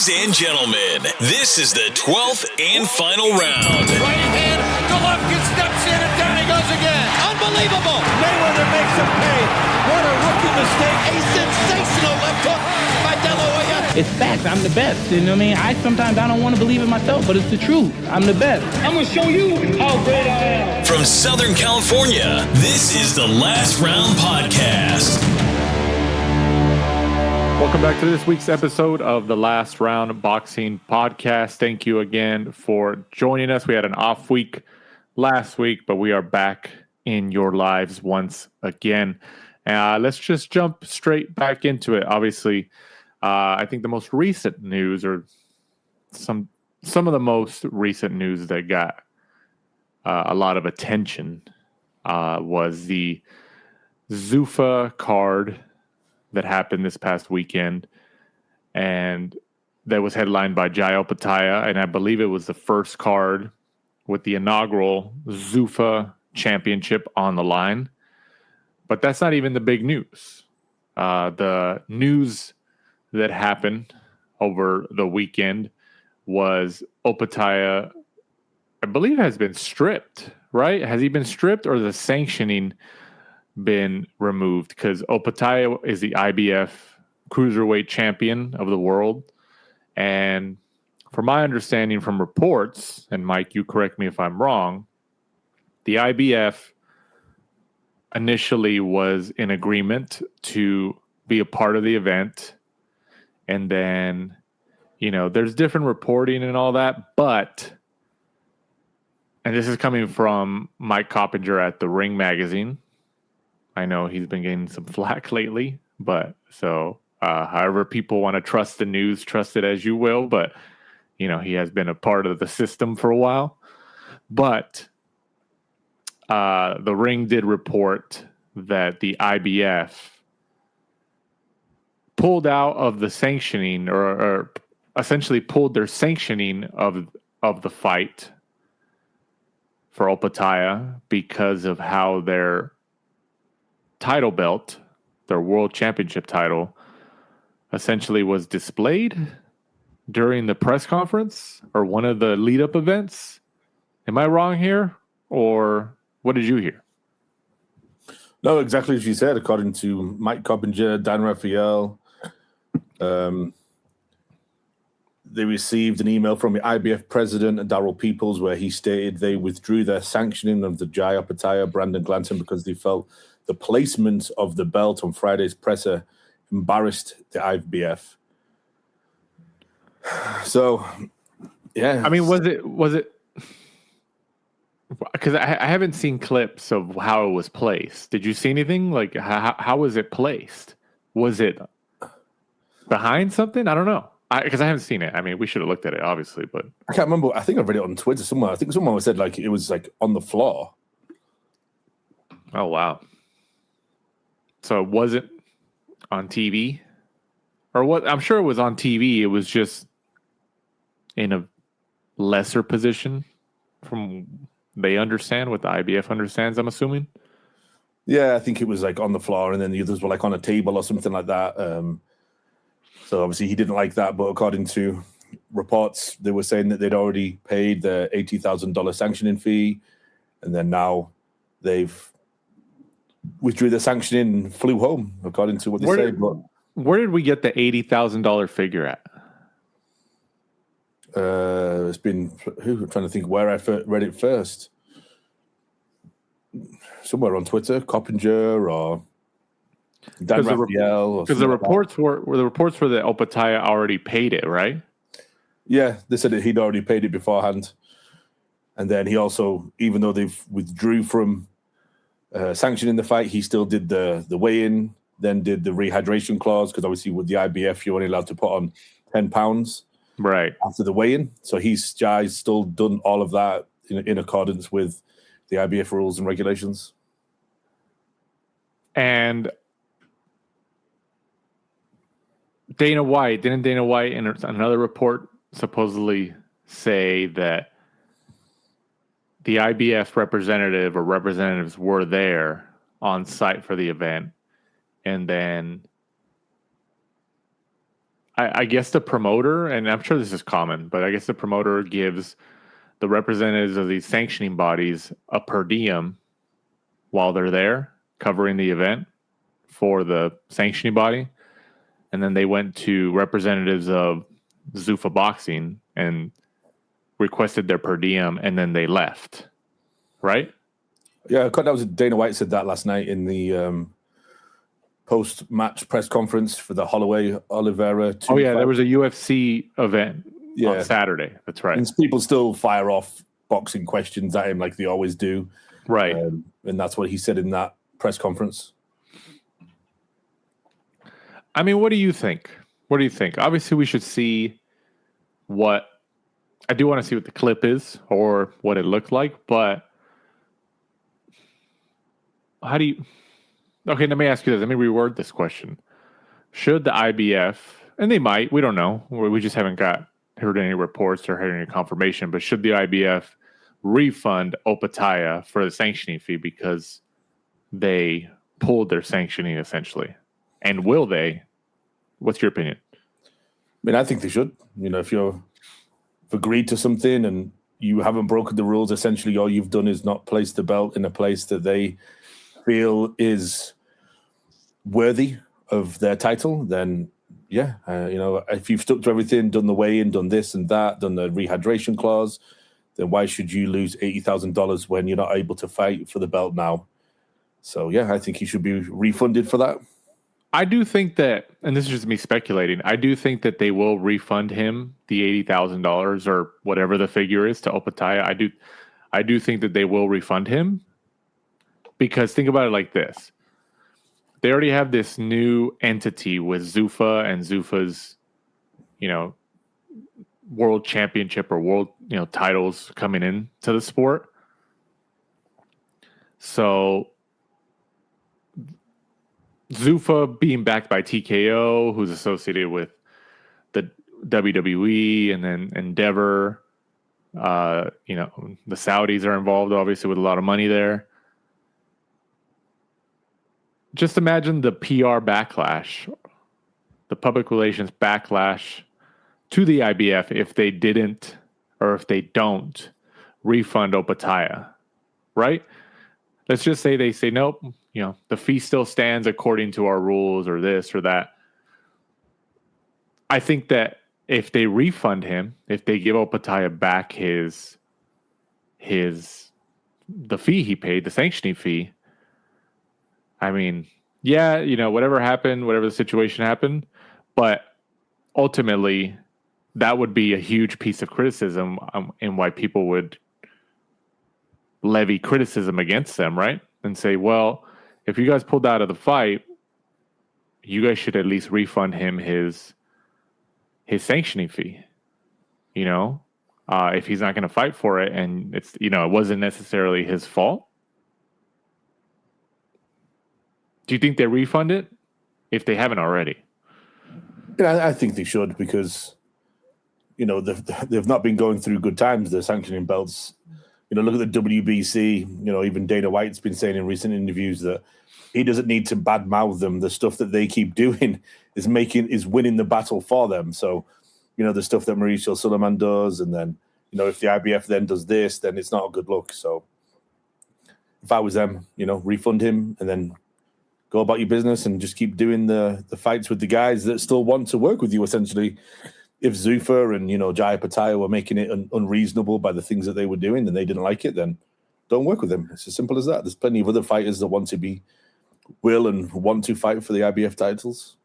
Ladies and gentlemen, this is the 12th and final round. Right hand, Golovkin steps in and down he goes again. Unbelievable. Mayweather makes him pay. What a rookie mistake. A sensational left hook by De La Hoya. It's facts. I'm the best. You know what I mean? Sometimes I don't want to believe it myself, but it's the truth. I'm the best. I'm going to show you how great I am. From Southern California, this is the Last Round Podcast. Welcome back to this week's episode of the Last Round Boxing Podcast. Thank you again for joining us. We had an off week last week, but we are back in your lives once again. Let's just jump straight back into it. Obviously, I think the most recent news, or some of the most recent news that got a lot of attention was the Zuffa card that happened this past weekend, and that was headlined by Jai Opetaia, and I believe it was the first card with the inaugural Zuffa championship on the line. But that's not even the big news. The news that happened over the weekend was Opetaia, I believe, has been stripped, right? Has he been stripped, or the sanctioning been removed? Because Opetaia is the IBF cruiserweight champion of the world, and from my understanding from reports, and Mike, you correct me if I'm wrong, the IBF initially was in agreement to be a part of the event, and then, you know, there's different reporting and all that, but, and this is coming from Mike Coppinger at the Ring magazine. I know he's been getting some flack lately, but so however people want to trust the news, trust it as you will. But, you know, he has been a part of the system for a while. But the Ring did report that the IBF pulled out of the sanctioning, or essentially pulled their sanctioning of the fight for Opetaia because of how their title belt, their world championship title, essentially was displayed during the press conference or one of the lead-up events. Am I wrong here, or what did you hear? No, exactly as you said. According to Mike Coppinger, Dan Raphael, they received an email from the IBF president, Darryl Peoples, where he stated they withdrew their sanctioning of the Jai Opetaia, Brandon Glanton, because they felt the placement of the belt on Friday's presser embarrassed the IBF. So, yeah. I mean, was it? Because I haven't seen clips of how it was placed. Did you see anything? Like, how was it placed? Was it behind something? I don't know. Because I haven't seen it. I mean, we should have looked at it, obviously, but I can't remember. I think I read it on Twitter somewhere. I think someone said like it was like on the floor. Oh, wow. So it wasn't on TV? Or what? I'm sure it was on TV. It was just in a lesser position from they understand, what the IBF understands, I'm assuming. Yeah, I think it was like on the floor, and then the others were like on a table or something like that. So obviously he didn't like that, but according to reports, they were saying that they'd already paid the $80,000 sanctioning fee, and then now they've withdrew the sanctioning and flew home, according to what they said. Where did we get the $80,000 figure at? It's been, I'm trying to think where I read it first. Somewhere on Twitter, Coppinger or Dan Raphael. Because the reports were that Opetaia already paid it, right? Yeah, they said that he'd already paid it beforehand. And then he also, even though they've withdrew from sanctioning the fight, he still did the weigh-in, then did the rehydration clause, because obviously with the IBF, you're only allowed to put on 10 pounds right after the weigh-in. So Jai's still done all of that in accordance with the IBF rules and regulations. And didn't Dana White in another report supposedly say that the IBF representative or representatives were there on site for the event, and then I guess the promoter, and I'm sure this is common, but I guess the promoter gives the representatives of these sanctioning bodies a per diem while they're there covering the event for the sanctioning body. And then they went to representatives of Zuffa Boxing and requested their per diem, and then they left. Right? Yeah, that was Dana White said that last night in the post-match press conference for the Holloway Oliveira. There was a UFC event on Saturday. That's right. And people still fire off boxing questions at him like they always do. Right. And that's what he said in that press conference. I mean, what do you think? What do you think? Obviously, we should see what... I do want to see what the clip is or what it looked like, but how do you... Okay, let me ask you this. Let me reword this question. Should the IBF, and they might, we don't know. We just haven't heard any reports or heard any confirmation, but should the IBF refund Opetaia for the sanctioning fee because they pulled their sanctioning essentially? And will they? What's your opinion? I mean, I think they should. If you've agreed to something and you haven't broken the rules, essentially all you've done is not place the belt in a place that they feel is worthy of their title, then if you've stuck to everything, done the weigh-in, done this and that, done the rehydration clause, then why should you lose $80,000 when you're not able to fight for the belt now? So I think he should be refunded for that. I do think that, and this is just me speculating, I do think that they will refund him the $80,000 or whatever the figure is to Opetaia. I do think that they will refund him, because think about it like this. They already have this new entity with Zuffa and Zuffa's, world championship or world, titles coming in to the sport. So Zuffa being backed by TKO, who's associated with the WWE, and then Endeavor, the Saudis are involved, obviously, with a lot of money there. Just imagine the PR backlash, the public relations backlash to the IBF if they didn't, or if they don't refund Opetaia, right? Let's just say they say, nope, the fee still stands according to our rules, or this or that. I think that if they refund him, if they give Opetaia back the fee he paid, the sanctioning fee, I mean, whatever happened, whatever the situation happened, but ultimately that would be a huge piece of criticism and why people would levy criticism against them, right? And say, well, if you guys pulled out of the fight, you guys should at least refund him his sanctioning fee, if he's not going to fight for it and it's, it wasn't necessarily his fault. Do you think they refund it if they haven't already? I think they should, because, they've not been going through good times, the sanctioning belts. Look at the WBC. Even Dana White's been saying in recent interviews that he doesn't need to badmouth them. The stuff that they keep doing is winning the battle for them. So, the stuff that Mauricio Suleiman does, and then, if the IBF then does this, then it's not a good look. So if I was them, refund him and then go about your business and just keep doing the fights with the guys that still want to work with you, essentially. If Zuffa and, Jai Opetaia were making it unreasonable by the things that they were doing and they didn't like it, then don't work with them. It's as simple as that. There's plenty of other fighters that want to fight for the IBF titles.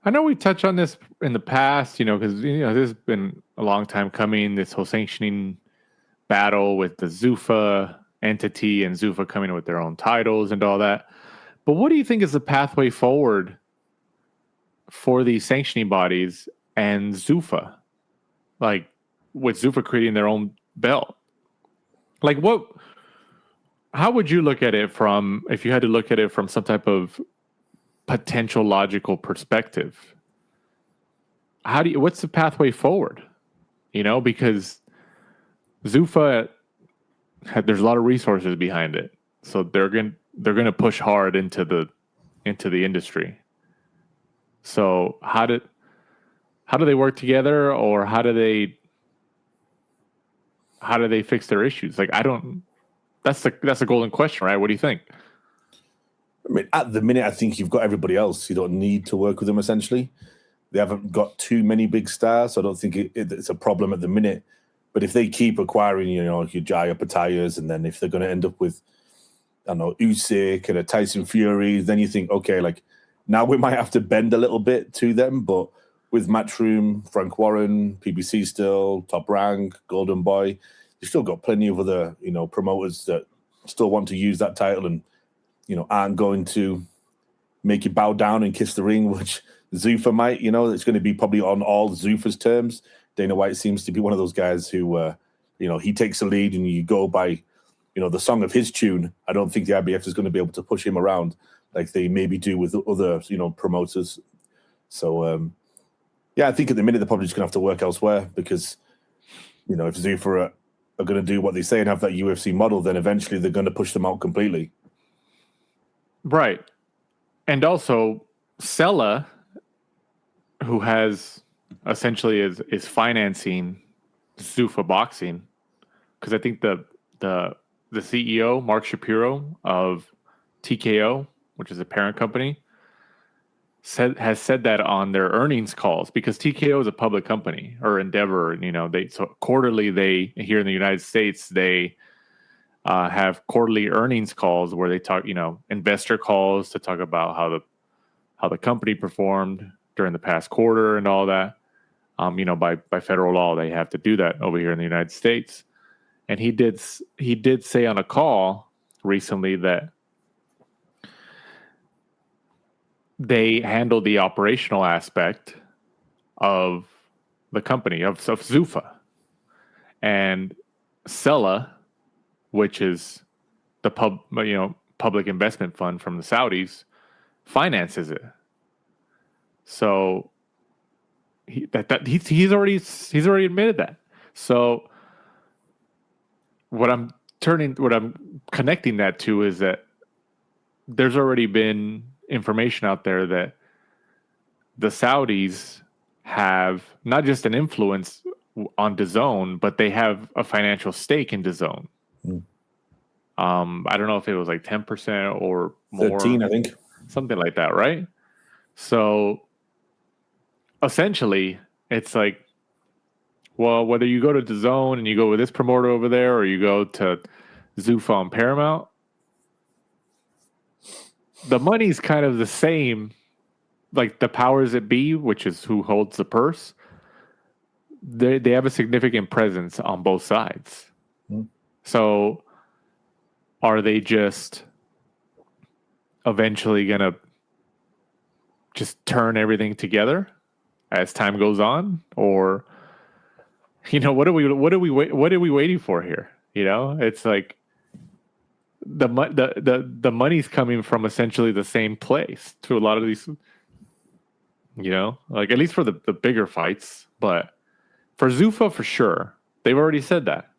I know we touched on this in the past, because, this has been a long time coming, this whole sanctioning battle with the Zuffa entity and Zuffa coming with their own titles and all that. But what do you think is the pathway forward for these sanctioning bodies and Zuffa? Like, with Zuffa creating their own belt? Like, how would you look at it if you had to look at it from some type of potential logical perspective? What's the pathway forward? Because Zuffa, there's a lot of resources behind it. So they're going to push hard into the industry. So how do they work together, or how do they fix their issues? Like, I don't. That's a golden question, right? What do you think? I mean, at the minute, I think you've got everybody else. You don't need to work with them. Essentially, they haven't got too many big stars, so I don't think it's a problem at the minute. But if they keep acquiring, your Jai Opetaias, and then if they're going to end up with, I don't know, Usyk and a Tyson Fury, then you think, okay, like now we might have to bend a little bit to them. But with Matchroom, Frank Warren, PBC still, Top Rank, Golden Boy, you've still got plenty of other, promoters that still want to use that title and, aren't going to make you bow down and kiss the ring, which Zuffa might, it's going to be probably on all Zuffa's terms. Dana White seems to be one of those guys who, he takes the lead and you go by, the song of his tune. I don't think the IBF is going to be able to push him around like they maybe do with other, promoters. So, I think at the minute they're probably just going to have to work elsewhere because, if Zuffa are going to do what they say and have that UFC model, then eventually they're going to push them out completely. Right. And also, Sela, who has essentially is financing Zuffa Boxing, because I think the CEO, Mark Shapiro of TKO, which is a parent company, has said that on their earnings calls, because TKO is a public company, or Endeavor, so quarterly they here in the United States they have quarterly earnings calls where they talk, investor calls to talk about how the company performed during the past quarter and all that. By federal law they have to do that over here in the United States. And he did say on a call recently that they handled the operational aspect of the company of Zuffa, and Sela, which is the public investment fund from the Saudis, finances it. So he's already admitted that. So what I'm connecting that to is that there's already been information out there that the Saudis have not just an influence on DAZN, but they have a financial stake in DAZN. I don't know if it was like 10% or more. 13, I think. Something like that, right? So essentially, it's like, well, whether you go to DAZN and you go with this promoter over there, or you go to Zuffa on Paramount, the money's kind of the same. Like the powers that be, which is who holds the purse, they have a significant presence on both sides. So are they just eventually going to just turn everything together as time goes on? Or, what are we waiting for here? It's like the money's coming from essentially the same place to a lot of these, like at least for the bigger fights. But for Zuffa, for sure, they've already said that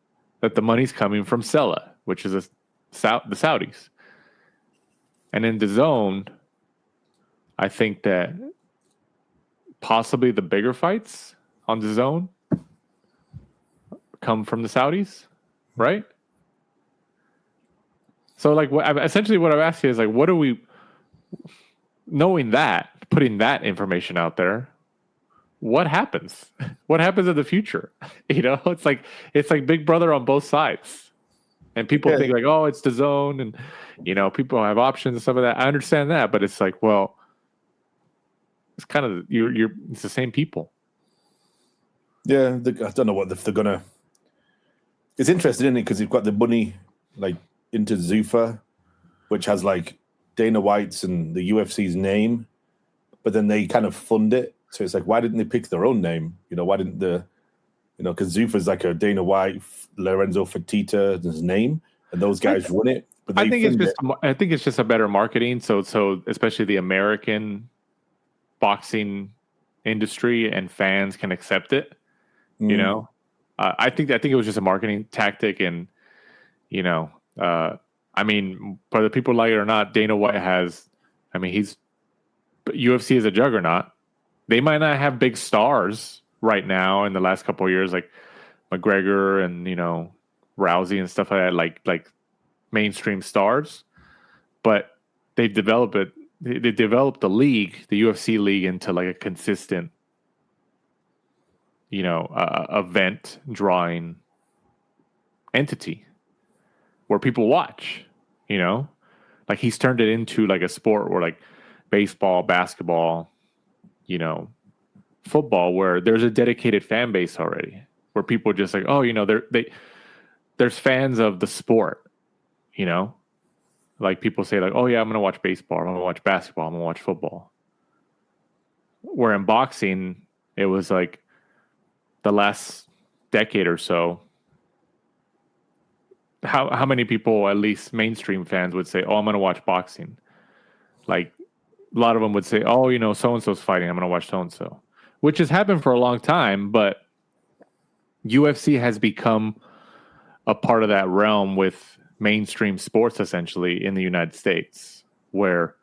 the money's coming from Sela, which is the Saudis. And in DAZN, I think that possibly the bigger fights on DAZN come from the Saudis, right? So, like, essentially what I'm asking is, like, what are we, knowing that, putting that information out there, what happens? What happens in the future? It's like Big Brother on both sides. And people think like, oh, it's DAZN, and, people have options and stuff like that. I understand that, but it's like, well, it's kind of, it's the same people. Yeah, I don't know if they're gonna. It's interesting, isn't it? Because you've got the money like into Zuffa, which has like Dana White's and the UFC's name, but then they kind of fund it. So it's like, why didn't they pick their own name? Why didn't because Zuffa's like a Dana White, Lorenzo Fertitta's name, and those guys run it. But I think it's just a better marketing. So especially the American boxing industry and fans can accept it. I think it was just a marketing tactic, and I mean, whether people like it or not, Dana White has. I mean, UFC is a juggernaut. they might not have big stars right now in the last couple of years, like McGregor and, Rousey and stuff like that, like mainstream stars, but they've developed it. They developed the league, the UFC league, into like a consistent, event drawing entity where people watch. Like he's turned it into like a sport where like baseball, basketball, football, where there's a dedicated fan base already, where people just like, oh, there's fans of the sport, like people say like, oh yeah, I'm going to watch baseball, I'm going to watch basketball, I'm going to watch football. Where in boxing, it was like the last decade or so, how many people, at least mainstream fans, would say, oh, I'm going to watch boxing? Like a lot of them would say, oh, so-and-so's fighting, I'm going to watch so-and-so, which has happened for a long time, but UFC has become a part of that realm with mainstream sports, essentially, in the United States, where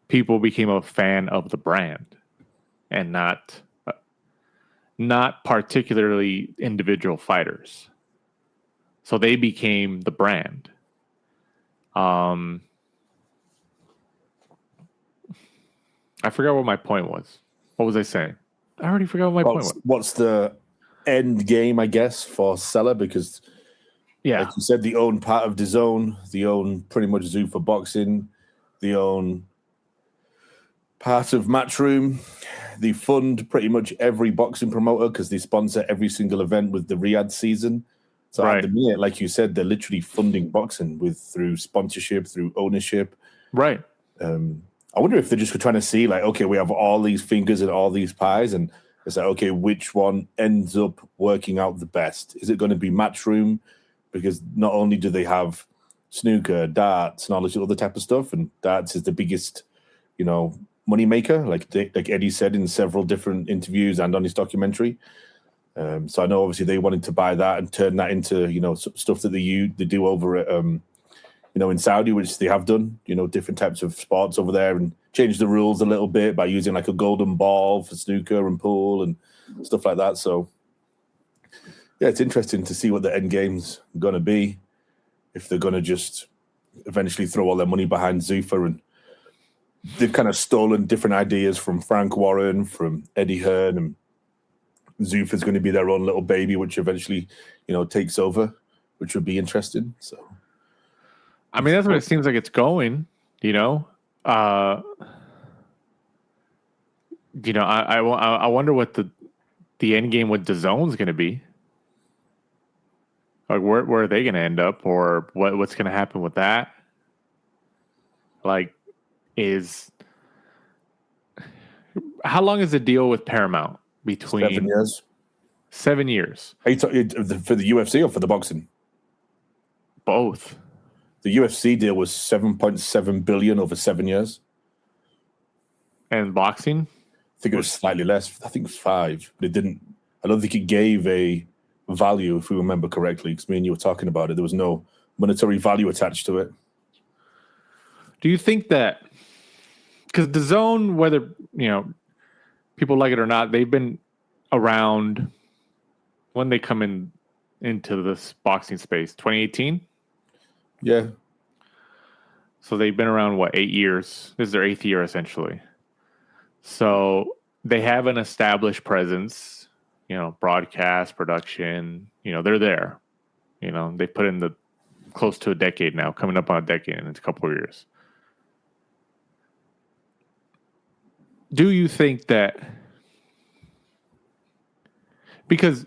people became a fan of the brand and not particularly individual fighters. So they became the brand. I forgot what my point was. What was I saying? I already forgot what my point was. What's the end game, I guess, for Sela? Because, like you said, they own part of DAZN. They own pretty much Zuffa Boxing. They own part of Matchroom. They fund pretty much every boxing promoter because they sponsor every single event with the Riyadh season. So at the minute, like you said, they're literally funding boxing through sponsorship, through ownership. Right. I wonder if they're just trying to see, like, okay, we have all these fingers and all these pies, and it's like, okay, which one ends up working out the best? Is it going to be Matchroom? Because not only do they have snooker, darts, and all this other type of stuff, and darts is the biggest, money maker, like Eddie said in several different interviews and on his documentary. So I know obviously they wanted to buy that and turn that into, stuff that they do over at, in Saudi, which they have done, different types of sports over there, and change the rules a little bit by using like a golden ball for snooker and pool and stuff like that. So yeah, it's interesting to see what the end game's going to be, if they're going to just eventually throw all their money behind Zuffa. And they've kind of stolen different ideas from Frank Warren, from Eddie Hearn, and Zuffa's going to be their own little baby, which eventually, takes over, which would be interesting. So, I mean, that's what it seems like it's going. I wonder what the end game with DAZN is going to be. Like, where are they going to end up, or what's going to happen with that? Like, how long is the deal with Paramount? Between 7 years. 7 years. Are you talking for the UFC or for the boxing? Both. The UFC deal was $7.7 billion over 7 years. And boxing? I think it was slightly less. I think it was 5. But it didn't. I don't think it gave a value, if we remember correctly, because me and you were talking about it. There was no monetary value attached to it. Do you think that, because DAZN, whether people like it or not, they've been around when they come into this boxing space, 2018? Yeah. So they've been around, 8 years? This is their 8th year, essentially. So they have an established presence, broadcast, production, they're there. They put in the close to a decade now, coming up on a decade in a couple of years. Do you think that, because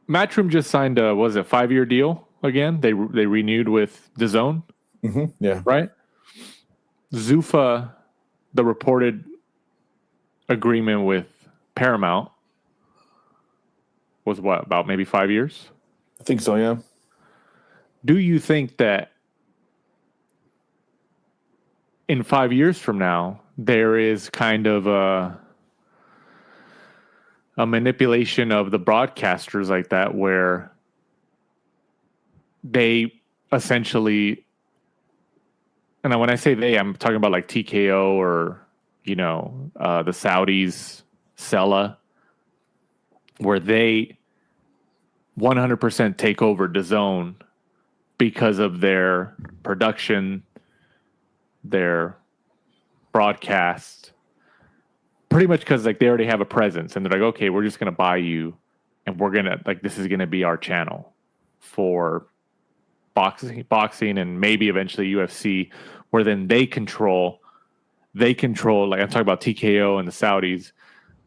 Matchroom just signed a 5-year deal again? They renewed with DAZN? Mm-hmm. Yeah. Right? Zuffa, the reported agreement with Paramount was about maybe 5 years? I think so, yeah. Do you think that in 5 years from now, there is kind of a manipulation of the broadcasters like that, where they essentially, and when I say they, I'm talking about like TKO or, the Saudis Sela, where they 100% take over DAZN because of their production, their broadcast, pretty much because like they already have a presence and they're like, okay, we're just going to buy you and we're going to like, this is going to be our channel for boxing and maybe eventually UFC, where then they control, like I'm talking about TKO and the Saudis,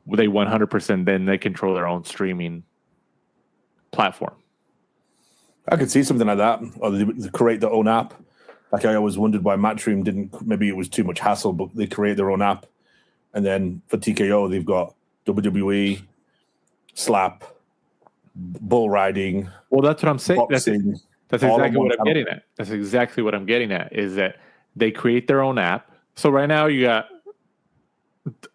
where they 100% then they control their own streaming platform. I could see something like that, or they create their own app. Like I always wondered why Matchroom didn't. Maybe it was too much hassle, but they create their own app, and then for TKO they've got WWE, Slap, bull riding. Well, that's what I'm saying. Boxing, that's exactly what I'm getting at. That's exactly what I'm getting at. Is that they create their own app. So right now you got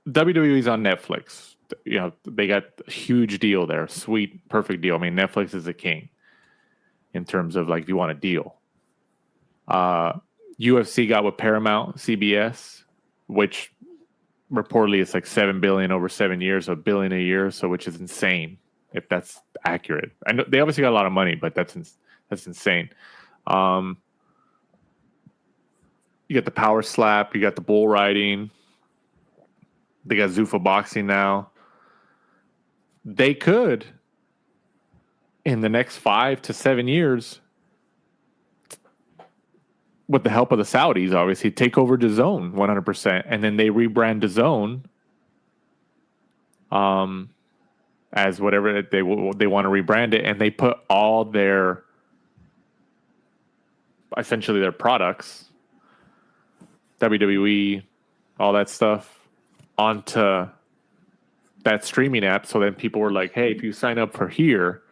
WWE's on Netflix. You know, they got a huge deal there. Sweet, perfect deal. I mean, Netflix is the king in terms of like if you want a deal. UFC got with Paramount, CBS, which reportedly it's like $7 billion over 7 years, $1 billion a year, so which is insane if that's accurate. I know they obviously got a lot of money, but that's insane. You got the power slap, you got the bull riding. They got Zuffa Boxing now. They could, in the next 5 to 7 years, with the help of the Saudis, obviously, take over DAZN 100%, and then they rebrand DAZN as whatever they want to rebrand it, and they put all their, essentially their products, WWE, all that stuff, onto that streaming app. So then people were like, hey, if you sign up for here,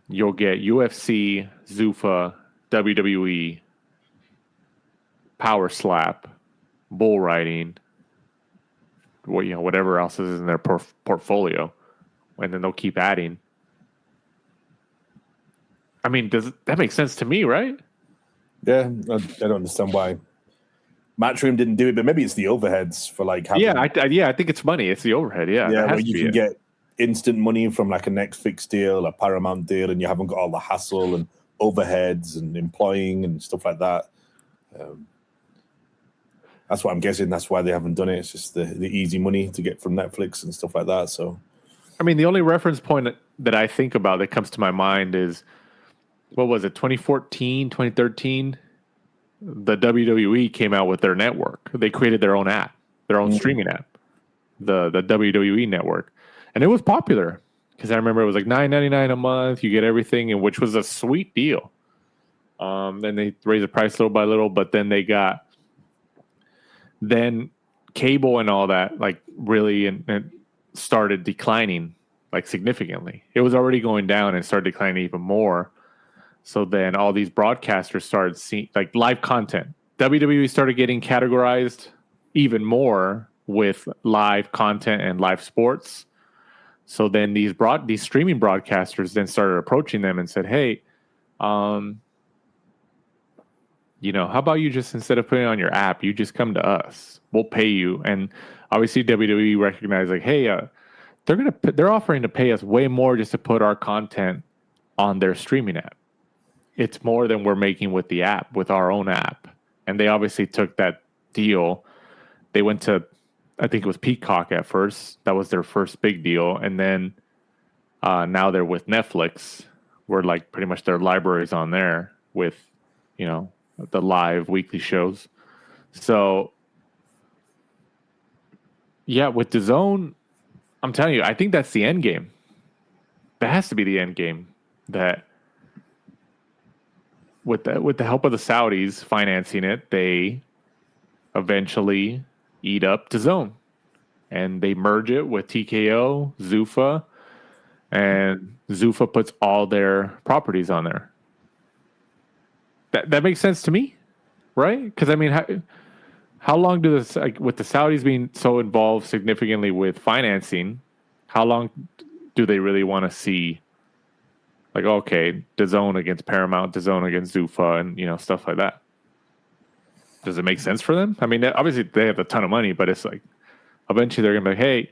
you'll get UFC, Zuffa, WWE, power slap, bull riding, whatever else is in their portfolio, and then they'll keep adding. I mean, does that make sense to me, right? Yeah, I don't understand why Matchroom didn't do it, but maybe it's the overheads for like having... I think it's money. It's the overhead. Yeah, where you can get instant money from like a Netflix deal, a Paramount deal, and you haven't got all the hassle and overheads and employing and stuff like that. That's what I'm guessing. That's why they haven't done it. It's just the easy money to get from Netflix and stuff like that. So, I mean, the only reference point that I think about that comes to my mind is, what was it, 2014, 2013? The WWE came out with their network. They created their own app, their own streaming app, the WWE network. And it was popular because I remember it was like $9.99 a month. You get everything, and which was a sweet deal. Then they raised the price little by little, but then they got cable and all that like really and started declining like significantly. It was already going down and started declining even more. So then all these broadcasters started seeing like live content. WWE started getting categorized even more with live content and live sports. So then these streaming broadcasters then started approaching them and said, hey, how about you just, instead of putting it on your app, you just come to us. We'll pay you. And obviously WWE recognized like, hey, they're offering to pay us way more just to put our content on their streaming app. It's more than we're making with the app, with our own app. And they obviously took that deal. They went to, I think it was Peacock at first. That was their first big deal. And then now they're with Netflix, where like pretty much their library's on there with, the live weekly shows. So, yeah, with DAZN, I'm telling you, I think that's the end game. That has to be the end game. That with the help of the Saudis financing it, they eventually eat up DAZN, and they merge it with TKO, Zuffa, and Zuffa puts all their properties on there. That makes sense to me, right? Because I mean, how long do this, like, with the Saudis being so involved significantly with financing, how long do they really want to see? Like, okay, DAZN against Paramount, DAZN against Zuffa, and stuff like that. Does it make sense for them? I mean, obviously they have a ton of money, but it's like, eventually they're going to be like, hey,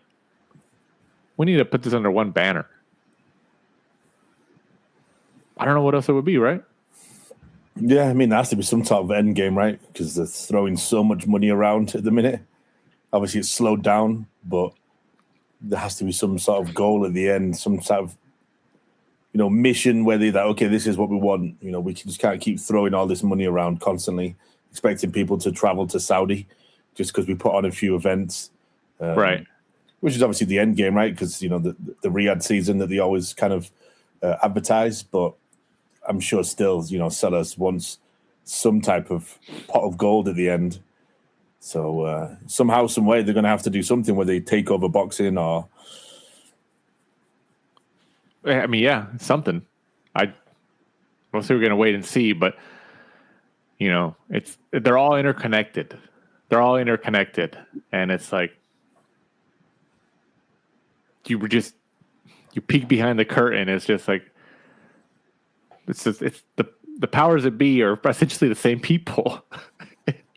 we need to put this under one banner. I don't know what else it would be, right? Yeah, I mean, there has to be some type of end game, right? Because they're throwing so much money around at the minute. Obviously, it's slowed down, but there has to be some sort of goal at the end, some sort of, mission where they're like, okay, this is what we want. We just can't keep throwing all this money around constantly, expecting people to travel to Saudi just because we put on a few events. Right. Which is obviously the end game, right? Because, the Riyadh season that they always kind of advertise, but I'm sure still, Sela wants some type of pot of gold at the end. So somehow, some way, they're going to have to do something where they take over boxing or. I mean, yeah, something. We'll say we're going to wait and see, but they're all interconnected. They're all interconnected, and it's like you peek behind the curtain. It's just like. It's the powers that be are essentially the same people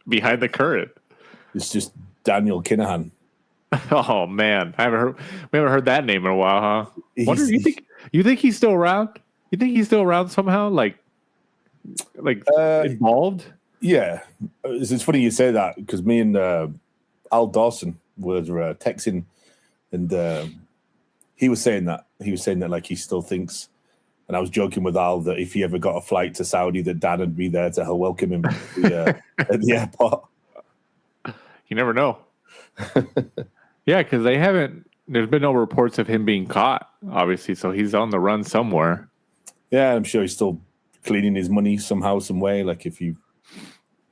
behind the curtain. It's just Daniel Kinahan. Oh man, we haven't heard that name in a while, huh? Wonder, you think he's still around? You think he's still around somehow? Like involved? Yeah, it's funny you say that because me and Al Dawson were texting, and he was saying that like he still thinks. And I was joking with Al that if he ever got a flight to Saudi, that Dan would be there to welcome him at the airport. You never know. Yeah, because there's been no reports of him being caught, obviously, so he's on the run somewhere. Yeah, I'm sure he's still cleaning his money somehow, some way. Like if you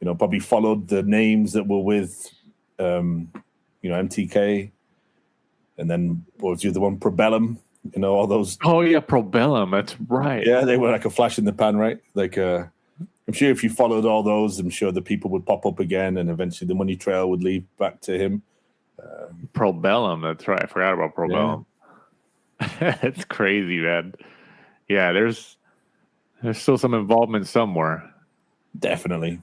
probably followed the names that were with, MTK, and then what was the other one? Probellum. All those. Oh yeah, Probellum. That's right. Yeah, they were like a flash in the pan, right? Like, I'm sure if you followed all those, I'm sure the people would pop up again, and eventually the money trail would lead back to him. Probellum. That's right. I forgot about Probellum. Yeah. It's crazy, man. Yeah, there's still some involvement somewhere. Definitely.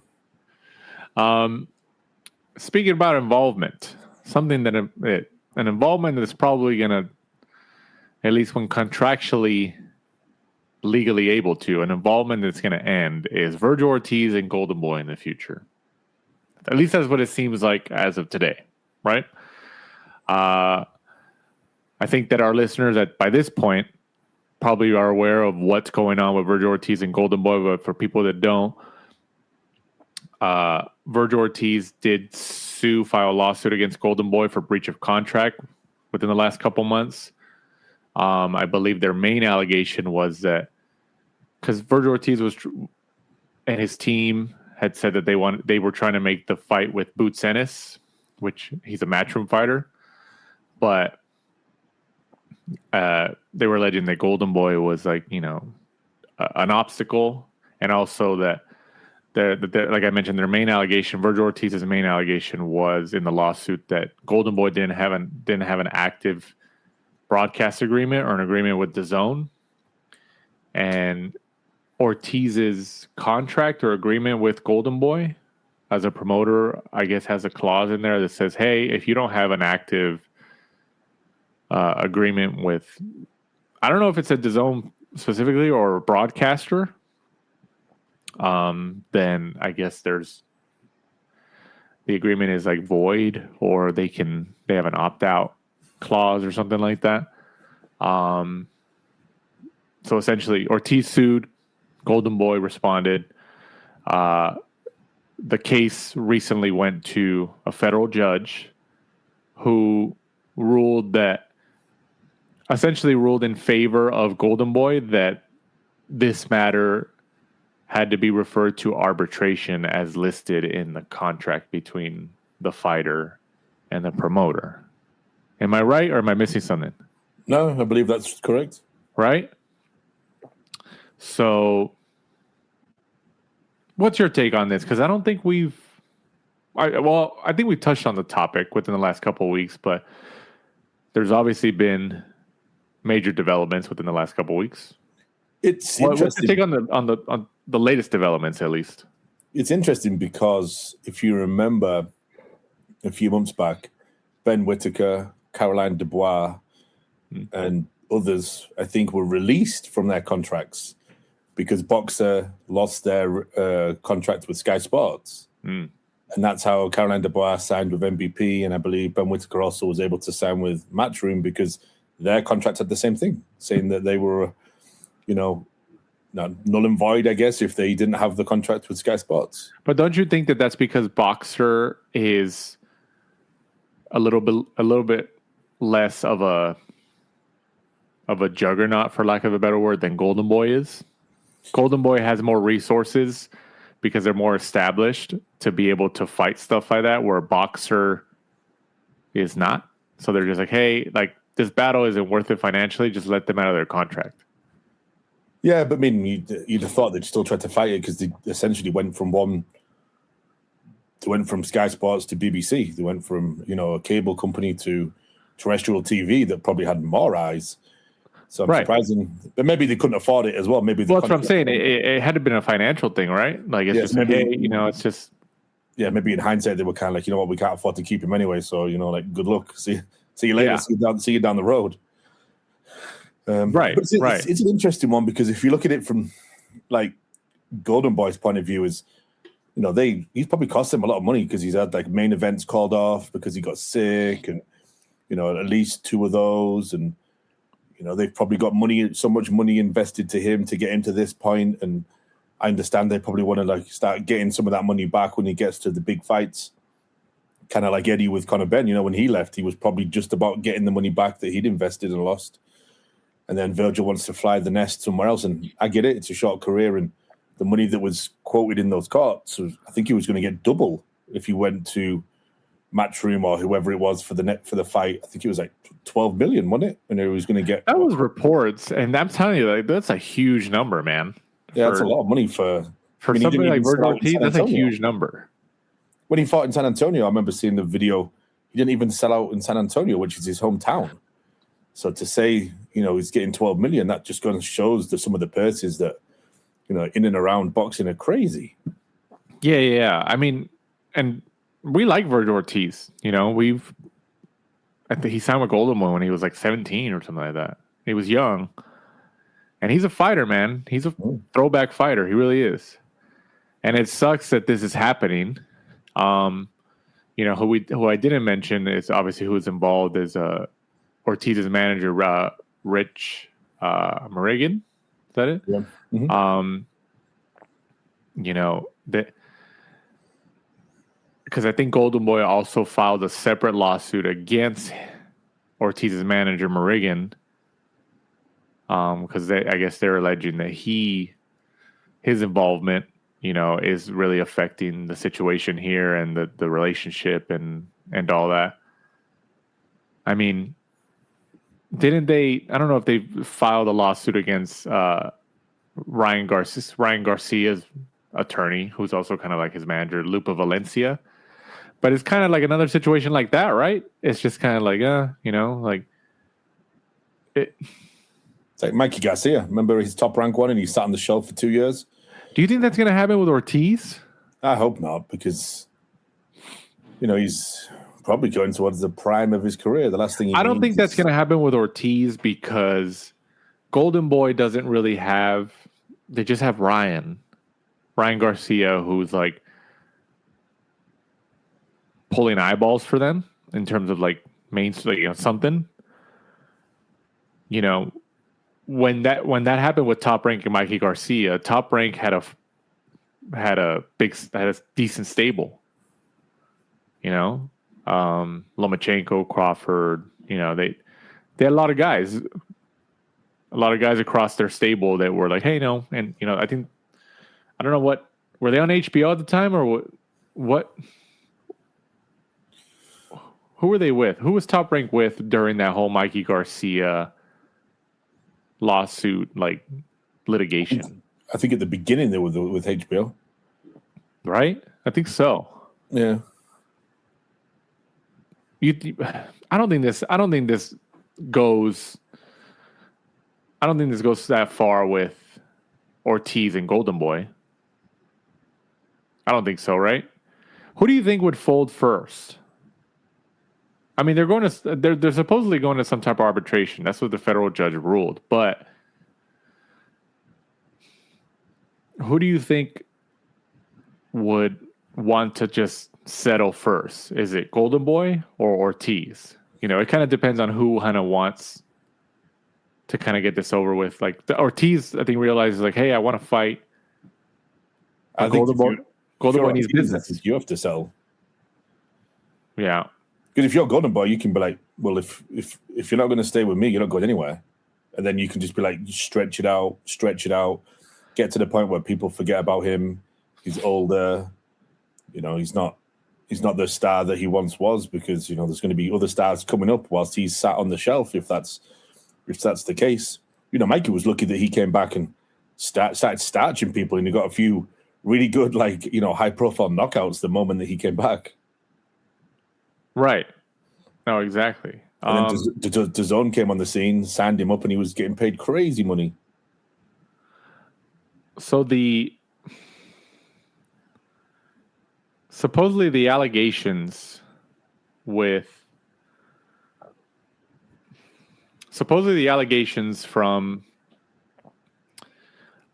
Speaking about involvement, something that an involvement that's probably gonna. At least when contractually, legally able to, an involvement that's going to end is Vergil Ortiz and Golden Boy in the future. At least that's what it seems like as of today, right? I think that our listeners by this point probably are aware of what's going on with Vergil Ortiz and Golden Boy, but for people that don't, Vergil Ortiz did file a lawsuit against Golden Boy for breach of contract within the last couple months. I believe their main allegation was that because Vergil Ortiz and his team had said that they were trying to make the fight with Boots Ennis, which he's a matchroom fighter, but they were alleging that Golden Boy was like an obstacle, and also that like I mentioned, their main allegation, Vergil Ortiz's main allegation was in the lawsuit that Golden Boy didn't have an active broadcast agreement or an agreement with DAZN, and Ortiz's contract or agreement with Golden Boy as a promoter, I guess, has a clause in there that says, hey, if you don't have an active agreement with, I don't know if it said DAZN specifically or a broadcaster, then I guess the agreement is like void, or they have an opt-out clause or something like that. So essentially Ortiz sued, Golden Boy responded. The case recently went to a federal judge who essentially ruled in favor of Golden Boy that this matter had to be referred to arbitration as listed in the contract between the fighter and the promoter. Am I right, or am I missing something? No, I believe that's correct. Right? So, what's your take on this? Because I don't think I think we've touched on the topic within the last couple of weeks, but there's obviously been major developments within the last couple of weeks. It's interesting. What's your take on the latest developments, at least? It's interesting because if you remember a few months back, Ben Whittaker, Caroline Dubois, and others, I think, were released from their contracts because Boxer lost their contract with Sky Sports. And that's how Caroline Dubois signed with MVP, and I believe Ben Whittaker also was able to sign with Matchroom because their contract had the same thing, saying that they were, null and void, I guess, if they didn't have the contract with Sky Sports. But don't you think that that's because Boxer is a little bit less of a juggernaut, for lack of a better word, than Golden Boy is? Golden Boy has more resources because they're more established to be able to fight stuff like that, where Boxer is not. So they're just like, hey, like, this battle isn't worth it financially. Just let them out of their contract. Yeah, but I mean, you'd have thought they'd still try to fight it because they essentially went from Sky Sports to BBC. They went from, a cable company to terrestrial TV that probably had more eyes. So I'm surprising, but maybe they couldn't afford it as well. Maybe that's what I'm saying. It had to been a financial thing, right? Like it's just maybe, it's just. Yeah, maybe in hindsight they were kind of like, you know what, we can't afford to keep him anyway. So like, good luck. See you later. Yeah. See you down the road. Right. It's an interesting one because if you look at it from like Golden Boy's point of view, is he's probably cost him a lot of money because he's had like main events called off because he got sick, and at least 2 of those, and they've probably got so much money invested to him to get him to this point, and I understand they probably want to like start getting some of that money back when he gets to the big fights, kind of like Eddie with Conor Benn. When he left, he was probably just about getting the money back that he'd invested and lost. And then Vergil wants to fly the nest somewhere else. And I get it. It's a short career. And the money that was quoted in those courts, I think he was going to get double if he went to Matchroom or whoever it was for the fight. I think it was like 12 million, wasn't it? And he was going to get... That was reports. And I'm telling you, like, that's a huge number, man. Yeah, that's a lot of money for somebody like Vergil Ortiz. That's a huge number. When he fought in San Antonio, I remember seeing the video. He didn't even sell out in San Antonio, which is his hometown. So to say, he's getting 12 million, that just kind of shows that some of the purses that, in and around boxing are crazy. Yeah. I mean, and we like Vergil Ortiz. I think he signed with Golden Boy when he was like 17 or something like that. He was young. And he's a fighter, man. He's a throwback fighter. He really is. And it sucks that this is happening. Who I didn't mention is obviously who is involved is Ortiz's manager, Rich Morrigan. Is that it? Yeah. Mm-hmm. Because I think Golden Boy also filed a separate lawsuit against Ortiz's manager, Morrigan, because I guess they're alleging that his involvement, is really affecting the situation here and the relationship and all that. I mean, didn't they? I don't know if they filed a lawsuit against Ryan Garcia's attorney, who's also kind of like his manager, Lupa Valencia. But it's kind of like another situation like that, right? It's just kind of like, like it. It's like Mikey Garcia. Remember his Top Rank one, and he sat on the shelf for 2 years. Do you think that's going to happen with Ortiz? I hope not, because he's probably going towards the prime of his career. The last thing I don't think that's going to happen with Ortiz because Golden Boy doesn't really have. They just have Ryan Garcia, who's like pulling eyeballs for them in terms of like something. When that happened with Top Rank and Mikey Garcia, Top Rank had a decent stable. Lomachenko, Crawford. They had a lot of guys across their stable that were like, hey, no, and I don't know what were they on HBO at the time or what. Who were they with? Who was Top Rank with during that whole Mikey Garcia lawsuit, like litigation? I think at the beginning they were with HBO, right? I think so. Yeah. I don't think this goes that far with Ortiz and Golden Boy. I don't think so, right? Who do you think would fold first? I mean, they're supposedly going to some type of arbitration. That's what the federal judge ruled. But who do you think would want to just settle first? Is it Golden Boy or Ortiz? It kind of depends on who kind of wants to kind of get this over with. Like the Ortiz, I think realizes like, hey, I want to fight. Golden Boy needs business. You have to sell. Yeah. Because if you're Golden Boy, you can be like, well, if you're not going to stay with me, you're not going anywhere. And then you can just be like, stretch it out, get to the point where people forget about him. He's older. He's not the star that he once was, because there's going to be other stars coming up whilst he's sat on the shelf. If that's the case, Mikey was lucky that he came back and started starching people, and he got a few really good, high profile knockouts the moment that he came back. Right. No, exactly. And then DAZN came on the scene, signed him up, and he was getting paid crazy money. So supposedly the allegations from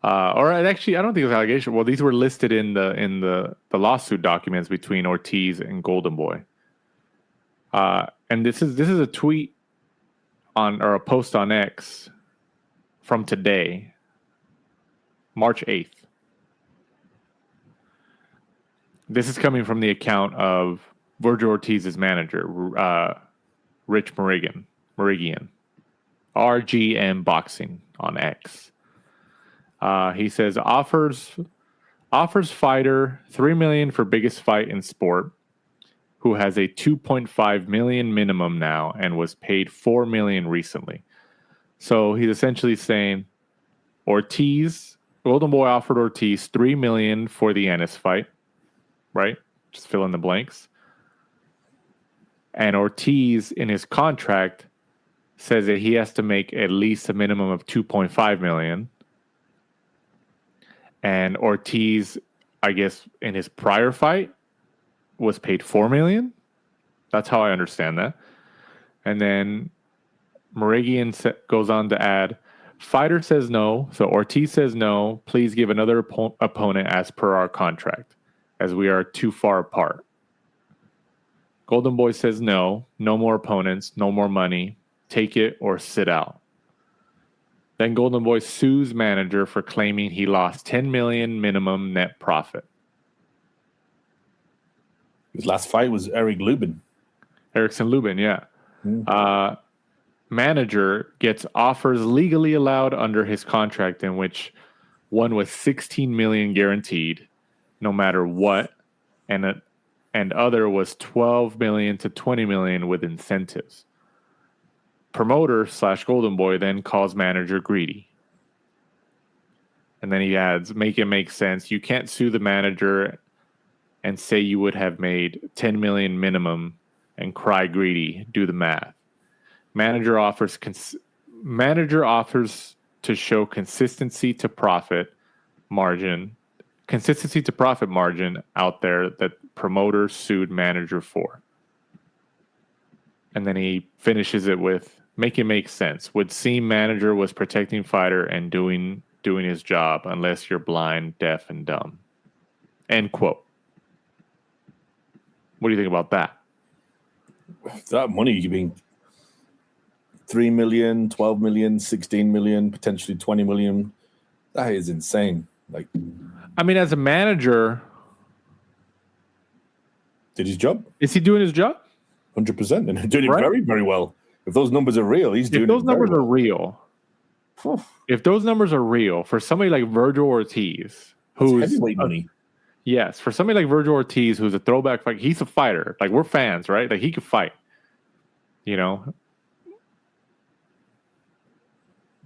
or actually I don't think it was allegation. Well, these were listed in the lawsuit documents between Ortiz and Golden Boy. And this is a tweet or a post on X from today, March 8th. This is coming from the account of Vergil Ortiz's manager, Rich Merigian, RGM Boxing on X. He says offers fighter $3 million for biggest fight in sport, who has a $2.5 million minimum now and was paid $4 million recently. So he's essentially saying Golden Boy offered Ortiz $3 million for the Ennis fight, right? Just fill in the blanks. And Ortiz in his contract says that he has to make at least a minimum of $2.5 million. And Ortiz, I guess, in his prior fight, was paid $4 million. That's how I understand that. And then Merigian goes on to add, fighter says no. So Ortiz says no. Please give another opponent as per our contract, as we are too far apart. Golden Boy says no. No more opponents. No more money. Take it or sit out. Then Golden Boy sues manager for claiming he lost $10 million minimum net profit. His last fight was Erickson Lubin, yeah. Manager gets offers legally allowed under his contract, in which one was $16 million guaranteed, no matter what, and other was $12 million to $20 million with incentives. Promoter / Golden Boy then calls manager greedy. And then he adds, make it make sense. You can't sue the manager and say you would have made $10 million minimum and cry greedy. Do the math. Manager offers to show consistency to profit margin out there that promoter sued manager for. And then he finishes it with, make it make sense. Would seem manager was protecting fighter and doing his job unless you're blind, deaf, and dumb. End quote. What do you think about that? That money, you being $3 million, $12 million, $16 million, potentially $20 million. That is insane. I mean, as a manager, did his job? Is he doing his job? 100%, and doing it very, very well. If those numbers are real, he's doing it. If those numbers are real, for somebody like Vergil Ortiz, who's heavyweight money. Yes, for somebody like Vergil Ortiz, who's a throwback fight, he's a fighter. Like, we're fans, right? Like, he could fight.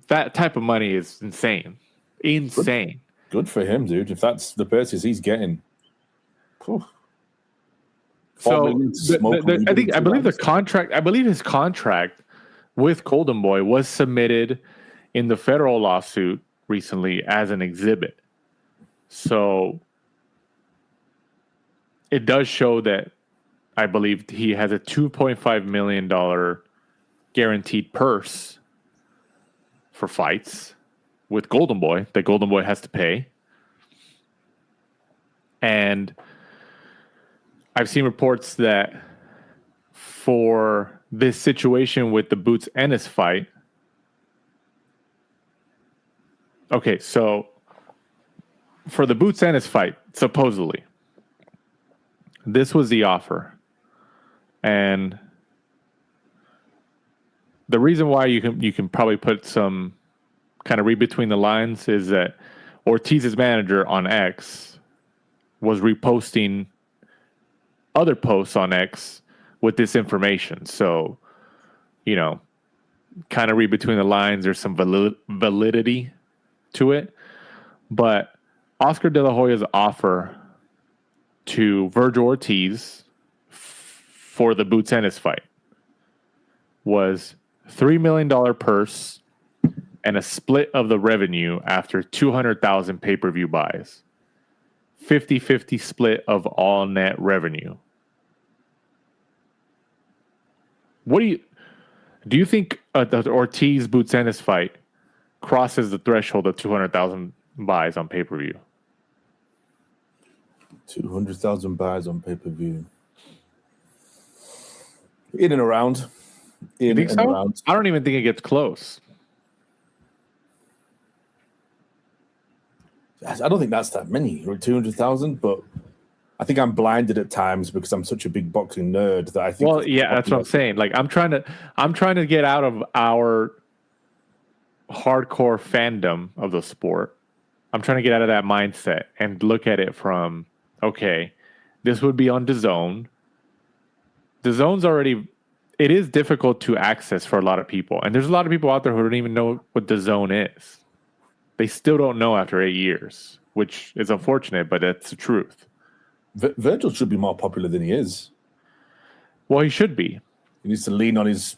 That type of money is insane. Insane. Good for him, dude. If that's the purchase he's getting. So I believe his contract with Golden Boy was submitted in the federal lawsuit recently as an exhibit. So it does show that I believe he has a $2.5 million guaranteed purse for fights with Golden Boy that Golden Boy has to pay. And I've seen reports that for this situation with the Boots Ennis fight. Okay, so for the Boots Ennis fight, supposedly, this was the offer. And the reason why you can probably put some kind of read between the lines is that Ortiz's manager on X was reposting other posts on X with this information. So, you know, kind of read between the lines. There's some validity to it. But Oscar De La Hoya's offer to Vergil Ortiz for the Boots Ennis fight was $3 million purse and a split of the revenue after 200,000 pay-per-view buys. 50-50 split of all net revenue. What do you think the Ortiz Boots Ennis fight crosses the threshold of 200,000 buys on pay-per-view? 200,000 buys on pay-per-view. In and around. You think so? Around. I don't even think it gets close. I don't think that's that many, 200,000, but I think I'm blinded at times because I'm such a big boxing nerd that I think. Well, yeah, that's what I'm saying. Like I'm trying to get out of our hardcore fandom of the sport. I'm trying to get out of that mindset and look at it from, okay, this would be on DAZN. DAZN's already, it is difficult to access for a lot of people. And there's a lot of people out there who don't even know what DAZN is. They still don't know after 8 years, which is unfortunate, but that's the truth. Vergil should be more popular than he is. Well, he should be. He needs to lean on his,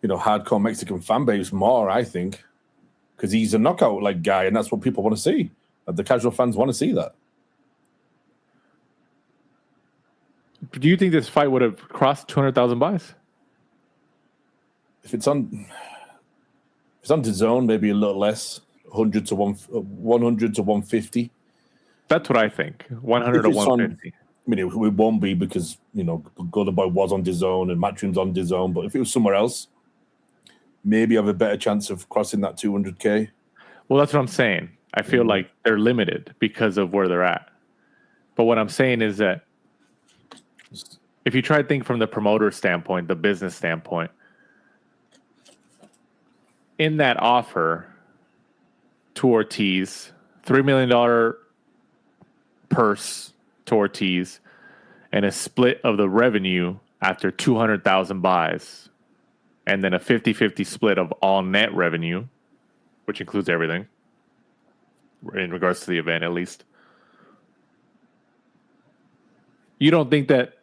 hardcore Mexican fan base more, I think, because he's a knockout like guy, and that's what people want to see. The casual fans want to see that. Do you think this fight would have crossed 200,000 buys? If it's on DAZN, maybe a little less, 100 to 150. That's what I think. 100 to 150. It won't be because, Golden Boy was on DAZN and Matchroom's on DAZN. But if it was somewhere else, maybe I have a better chance of crossing that 200K. Well, that's what I'm saying. I feel like they're limited because of where they're at. But what I'm saying is that if you try to think from the promoter standpoint, the business standpoint, in that offer to Ortiz, $3 million purse to Ortiz, and a split of the revenue after 200,000 buys, and then a 50-50 split of all net revenue, which includes everything, in regards to the event at least. You don't think that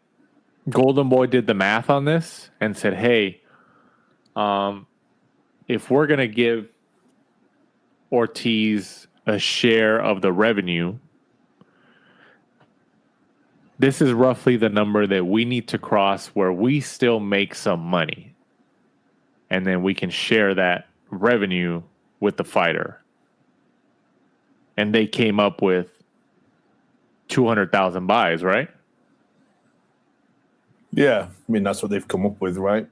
Golden Boy did the math on this and said, hey, if we're going to give Ortiz a share of the revenue, this is roughly the number that we need to cross where we still make some money. And then we can share that revenue with the fighter. And they came up with 200,000 buys, right? Yeah, that's what they've come up with, right?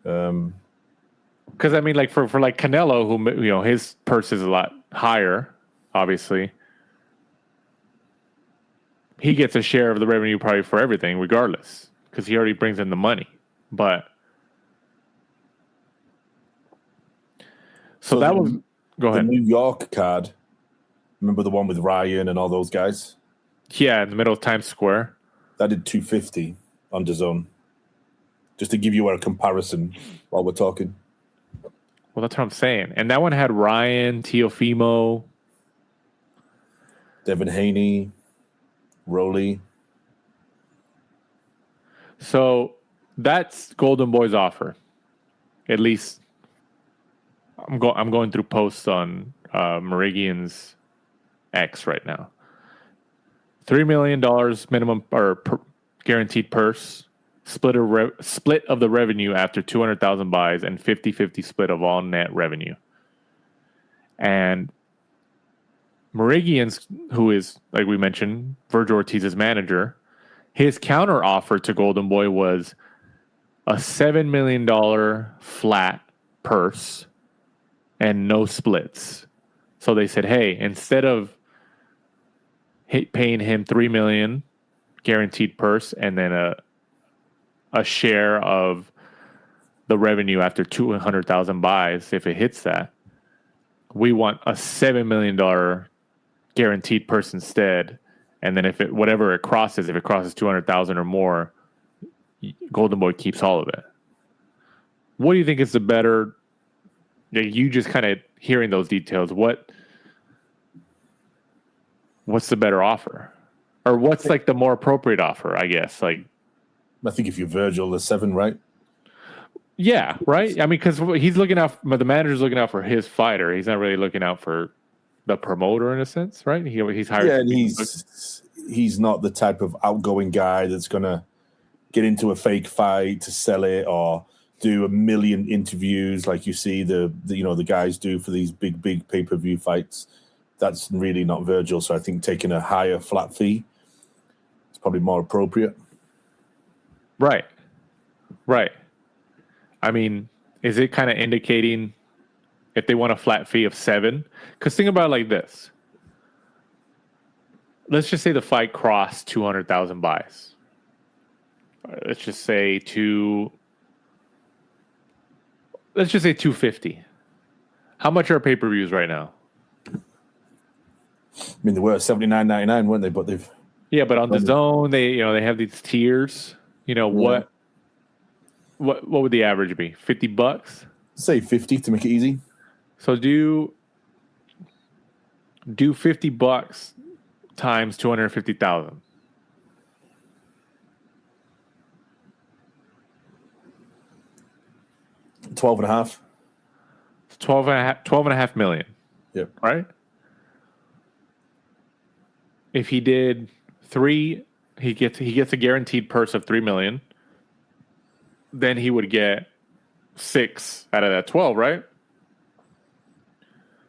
Because for like Canelo, who his purse is a lot higher, obviously. He gets a share of the revenue probably for everything, regardless, because he already brings in the money. But so that was. Go ahead. The New York card. Remember the one with Ryan and all those guys? Yeah, in the middle of Times Square. That did 250 on DAZN. Just to give you a comparison while we're talking. Well, that's what I'm saying. And that one had Ryan, Teofimo, Devin Haney, Rowley. So that's Golden Boy's offer. At least I'm going through posts on Meridian's X right now. $3 million minimum, or guaranteed purse, split of the revenue after 200,000 buys, and 50-50 split of all net revenue. And Merigian's, who is, like we mentioned, Vergil Ortiz's manager, his counter offer to Golden Boy was a $7 million flat purse and no splits. So they said, hey, instead of paying him $3 million guaranteed purse and then a share of the revenue after 200,000 buys, if it hits that, we want a $7 million guaranteed purse instead. And then if it crosses 200,000 or more, Golden Boy keeps all of it. What do you think is the better? You just kind of hearing those details. What's the better offer, or what's like the more appropriate offer? I guess. Like, I think if you're Vergil, the 7, right? Yeah, right. I mean, because he's looking out. The manager's looking out for his fighter. He's not really looking out for the promoter in a sense, right? He's hired. Yeah, and he's not the type of outgoing guy that's gonna get into a fake fight to sell it or do a million interviews like you see the guys do for these big pay-per-view fights. That's really not Vergil. So I think taking a higher flat fee is probably more appropriate. Right. I mean, is it kind of indicating if they want a flat fee of 7? Because think about it like this. Let's just say the fight crossed 200,000 buys. Let's just say 250. How much are pay-per-views right now? I mean, they were $79.99, weren't they? But they've but on the DAZN, they have these tiers. What would the average be? $50? Say 50 to make it easy. So do $50 times 250,000. $12.5. $12.5 million. Yep. Right? If he did 3, he gets a guaranteed purse of $3 million. Then he would get 6 out of that 12, right?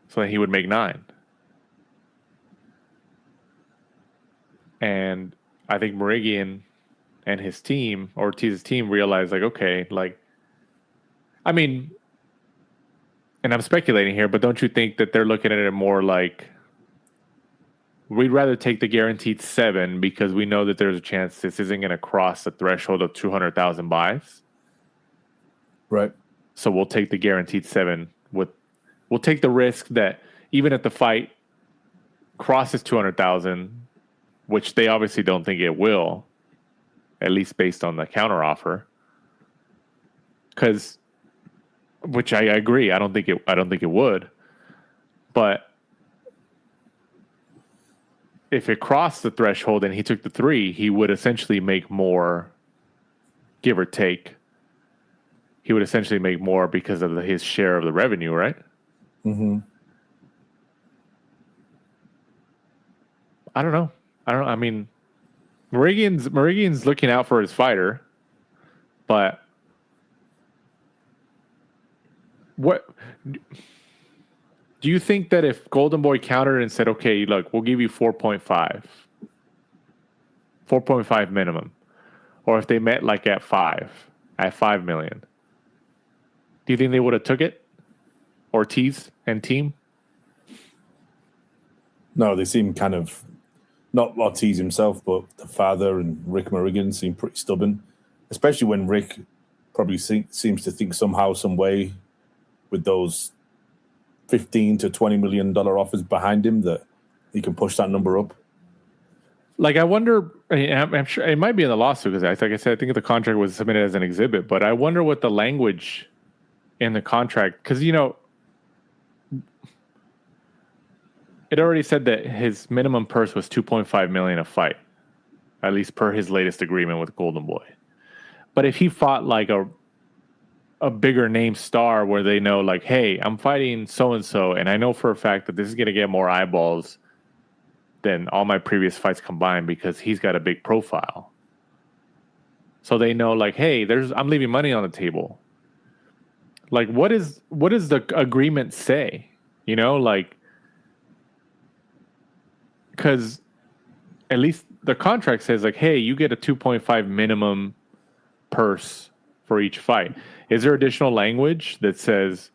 So then he would make 9. And I think Merigian and his team, Ortiz's team, realized I mean, and I'm speculating here, but don't you think that they're looking at it more like, we'd rather take the guaranteed 7 because we know that there's a chance this isn't going to cross the threshold of 200,000 buys. Right. So we'll take the guaranteed 7 we'll take the risk that even if the fight crosses 200,000, which they obviously don't think it will, at least based on the counteroffer. Which I agree, I don't think it would. But if it crossed the threshold and he took the 3, he would essentially make more, give or take. He would essentially make more because of his share of the revenue, right? Mm-hmm. I don't know. I mean, Merigian's looking out for his fighter, but what do you think that if Golden Boy countered and said, okay, look, we'll give you 4.5 minimum, or if they met like at 5 million, do you think they would have took it? Ortiz and team? No, they seem kind of, not Ortiz himself, but the father and Rick Merigian seem pretty stubborn, especially when Rick probably seems to think somehow, some way, with those $15 to $20 million offers behind him, that he can push that number up. Like, I wonder, I'm sure it might be in the lawsuit, because like I said, I think the contract was submitted as an exhibit, but I wonder what the language in the contract, because, it already said that his minimum purse was $2.5 million a fight, at least per his latest agreement with Golden Boy. But if he fought like a bigger name star where they know, like, hey, I'm fighting so-and-so, and I know for a fact that this is going to get more eyeballs than all my previous fights combined because he's got a big profile. so they know like, hey, I'm leaving money on the table. Like, what does the agreement say? You know, like, because at least the contract says like, hey, you get a 2.5 minimum purse for each fight. Is there additional language that says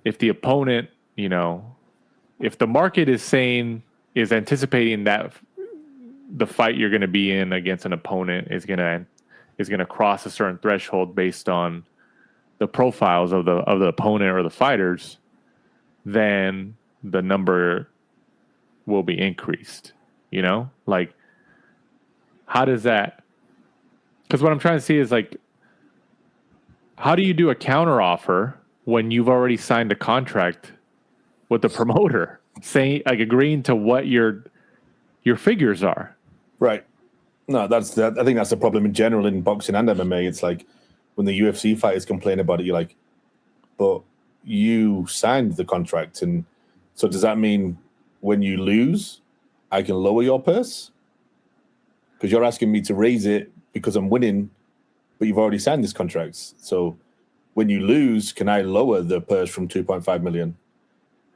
if the opponent, you know, if the market is anticipating that the fight you're going to be in against an opponent is going to cross a certain threshold based on the profiles of the opponent or the fighters, then the number will be increased. You know, like, how does that? Because what I'm trying to see is like, how do you do a counter offer when you've already signed a contract with the promoter, saying like agreeing to what your figures are? Right. No, that's that. I think that's the problem in general in boxing and MMA. It's like when the UFC fighters complain about it, you're like, but you signed the contract, and so does that mean when you lose, I can lower your purse? Because you're asking me to raise it because I'm winning, but you've already signed this contract. So when you lose, can I lower the purse from 2.5 million?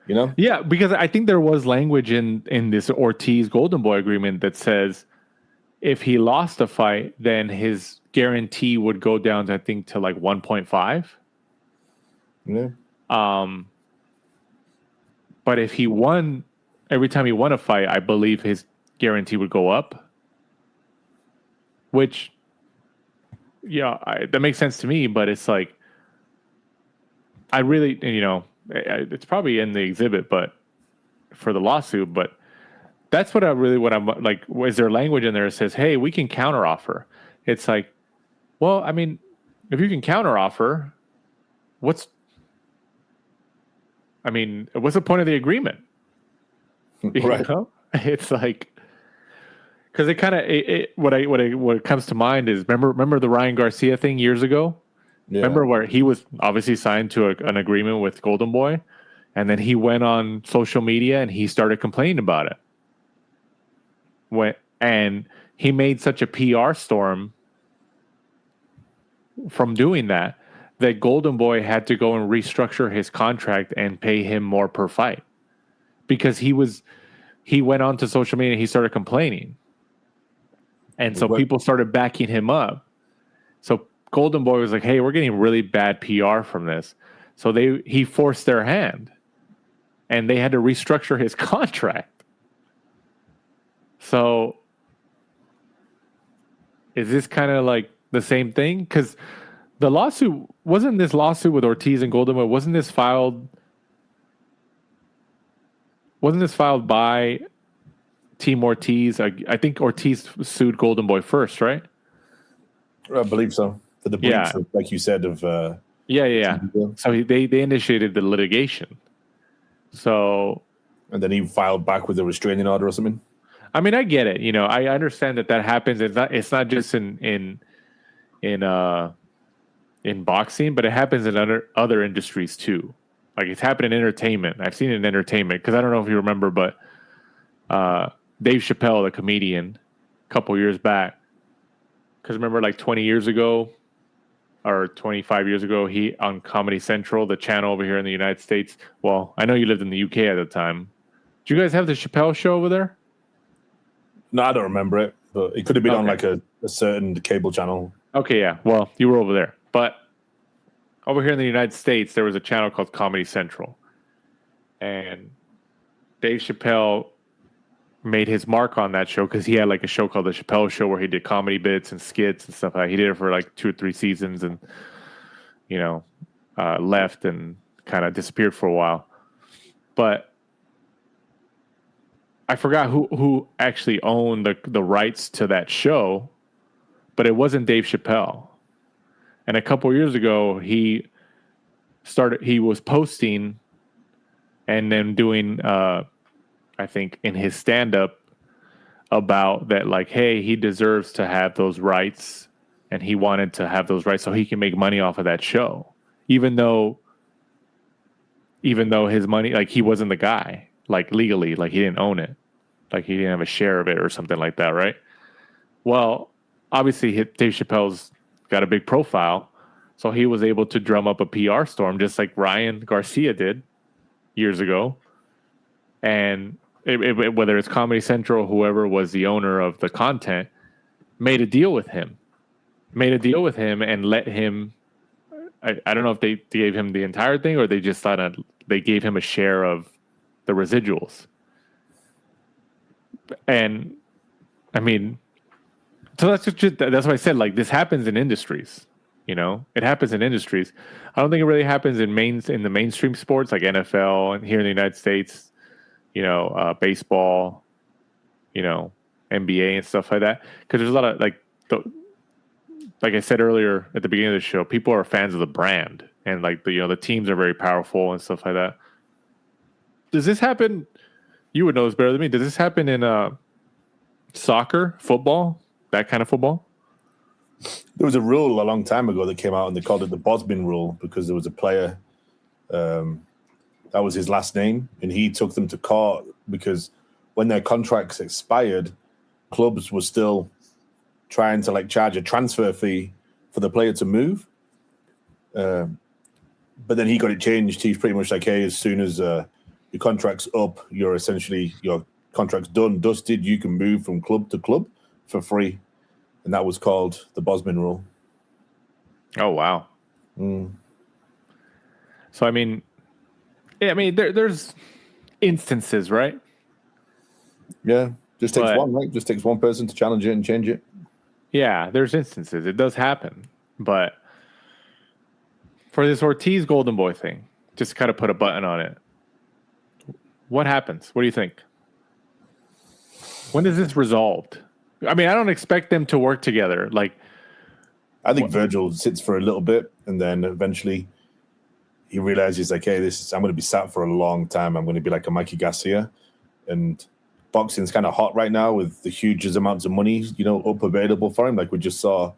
You know? Yeah, because I think there was language in this Ortiz Golden Boy agreement that says if he lost a fight, then his guarantee would go down, I think, to like 1.5. Yeah. But if he won, every time he won a fight, I believe his guarantee would go up. Which, yeah, that makes sense to me. But it's like, I really, you know, it's probably in the exhibit, but for the lawsuit. But that's what I'm like. Is there language in there that says, "Hey, we can counteroffer"? It's like, well, I mean, if you can counteroffer, what's the point of the agreement? Right. You know? It's like, because it kind of what comes to mind is remember the Ryan Garcia thing years ago. Yeah. Remember where he was obviously signed to an agreement with Golden Boy, and then he went on social media and he started complaining about it. And he made such a PR storm from doing that Golden Boy had to go and restructure his contract and pay him more per fight because he went onto social media and he started complaining. And so people started backing him up. So Golden Boy was like, hey, we're getting really bad PR from this. So he forced their hand and they had to restructure his contract. So is this kind of like the same thing? Because the lawsuit, wasn't this lawsuit with Ortiz and Golden Boy, wasn't this filed by Team Ortiz? I think Ortiz sued Golden Boy first, right? I believe so. For the breach, like you said, of yeah. So they initiated the litigation. So, and then he filed back with a restraining order or something. I mean, I get it. You know, I understand that happens. It's not just in boxing, but it happens in other industries too. Like it's happened in entertainment. I've seen it in entertainment because I don't know if you remember, but Dave Chappelle, the comedian, a couple years back. Because remember, like 20 years ago or 25 years ago, he on Comedy Central, the channel over here in the United States. Well, I know you lived in the UK at the time. Did you guys have the Chappelle show over there? No, I don't remember it, but it could have been on like a certain cable channel. Okay, yeah. Well, you were over there. But over here in the United States, there was a channel called Comedy Central. And Dave Chappelle made his mark on that show because he had like a show called The Chappelle Show where he did comedy bits and skits and stuff like that. He did it for like 2 or 3 seasons and, you know, left and kind of disappeared for a while. But I forgot who actually owned the rights to that show, but it wasn't Dave Chappelle. And a couple years ago, he was posting and then doing, I think, in his stand-up about that, like, hey, he deserves to have those rights, and he wanted to have those rights so he can make money off of that show, even though his money, like, he wasn't the guy, like, legally, like, he didn't own it, like, he didn't have a share of it or something like that, right? Well, obviously Dave Chappelle's got a big profile, so he was able to drum up a PR storm just like Ryan Garcia did years ago. And whether it's Comedy Central, whoever was the owner of the content, made a deal with him and let him. I don't know if they gave him the entire thing or they just thought they gave him a share of the residuals. And I mean, so that's why I said, like, this happens in industries. It happens in industries. I don't think it really happens in the mainstream sports like NFL and here in the United States, baseball, NBA and stuff like that. Because there's a lot of like I said earlier at the beginning of the show, people are fans of the brand and like the teams are very powerful and stuff like that. Does this happen? You would know this better than me. Does this happen in soccer, football, that kind of football? There was a rule a long time ago that came out and they called it the Bosman rule because there was a player, that was his last name, and he took them to court because when their contracts expired, clubs were still trying to like charge a transfer fee for the player to move. But then he got it changed. He's pretty much like, hey, as soon as your contract's up, your contract's done, dusted, you can move from club to club for free. And that was called the Bosman rule. Oh, wow. So, I mean, there's instances, right? Yeah. Just takes one, right? Just takes one person to challenge it and change it. Yeah, there's instances. It does happen. But for this Ortiz Golden Boy thing, just kind of put a button on it. What happens? What do you think? When is this resolved? I mean, I don't expect them to work together. Like, I think Vergil sits for a little bit, and then eventually he realizes, like, hey, I'm going to be sat for a long time. I'm going to be like a Mikey Garcia, and boxing's kind of hot right now with the hugest amounts of money, up available for him. Like we just saw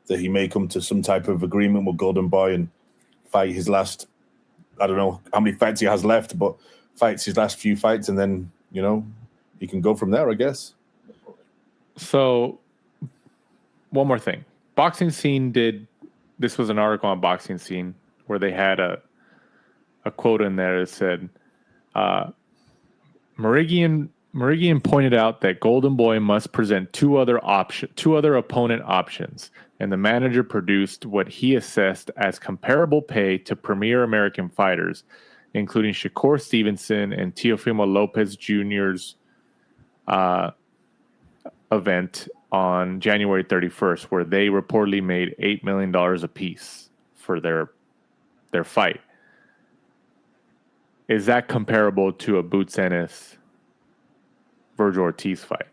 that he may come to some type of agreement with Golden Boy and fight his last. I don't know how many fights he has left, but fights his last few fights, and then he can go from there, I guess. So, one more thing. Boxing Scene this was an article on Boxing Scene where they had a quote in there that said, Merigian pointed out that Golden Boy must present two other opponent options, and the manager produced what he assessed as comparable pay to premier American fighters, including Shakur Stevenson and Teofimo Lopez Jr.'s event on January 31st, where they reportedly made $8 million apiece for their fight. Is that comparable to a Boots Ennis Vergil Ortiz fight?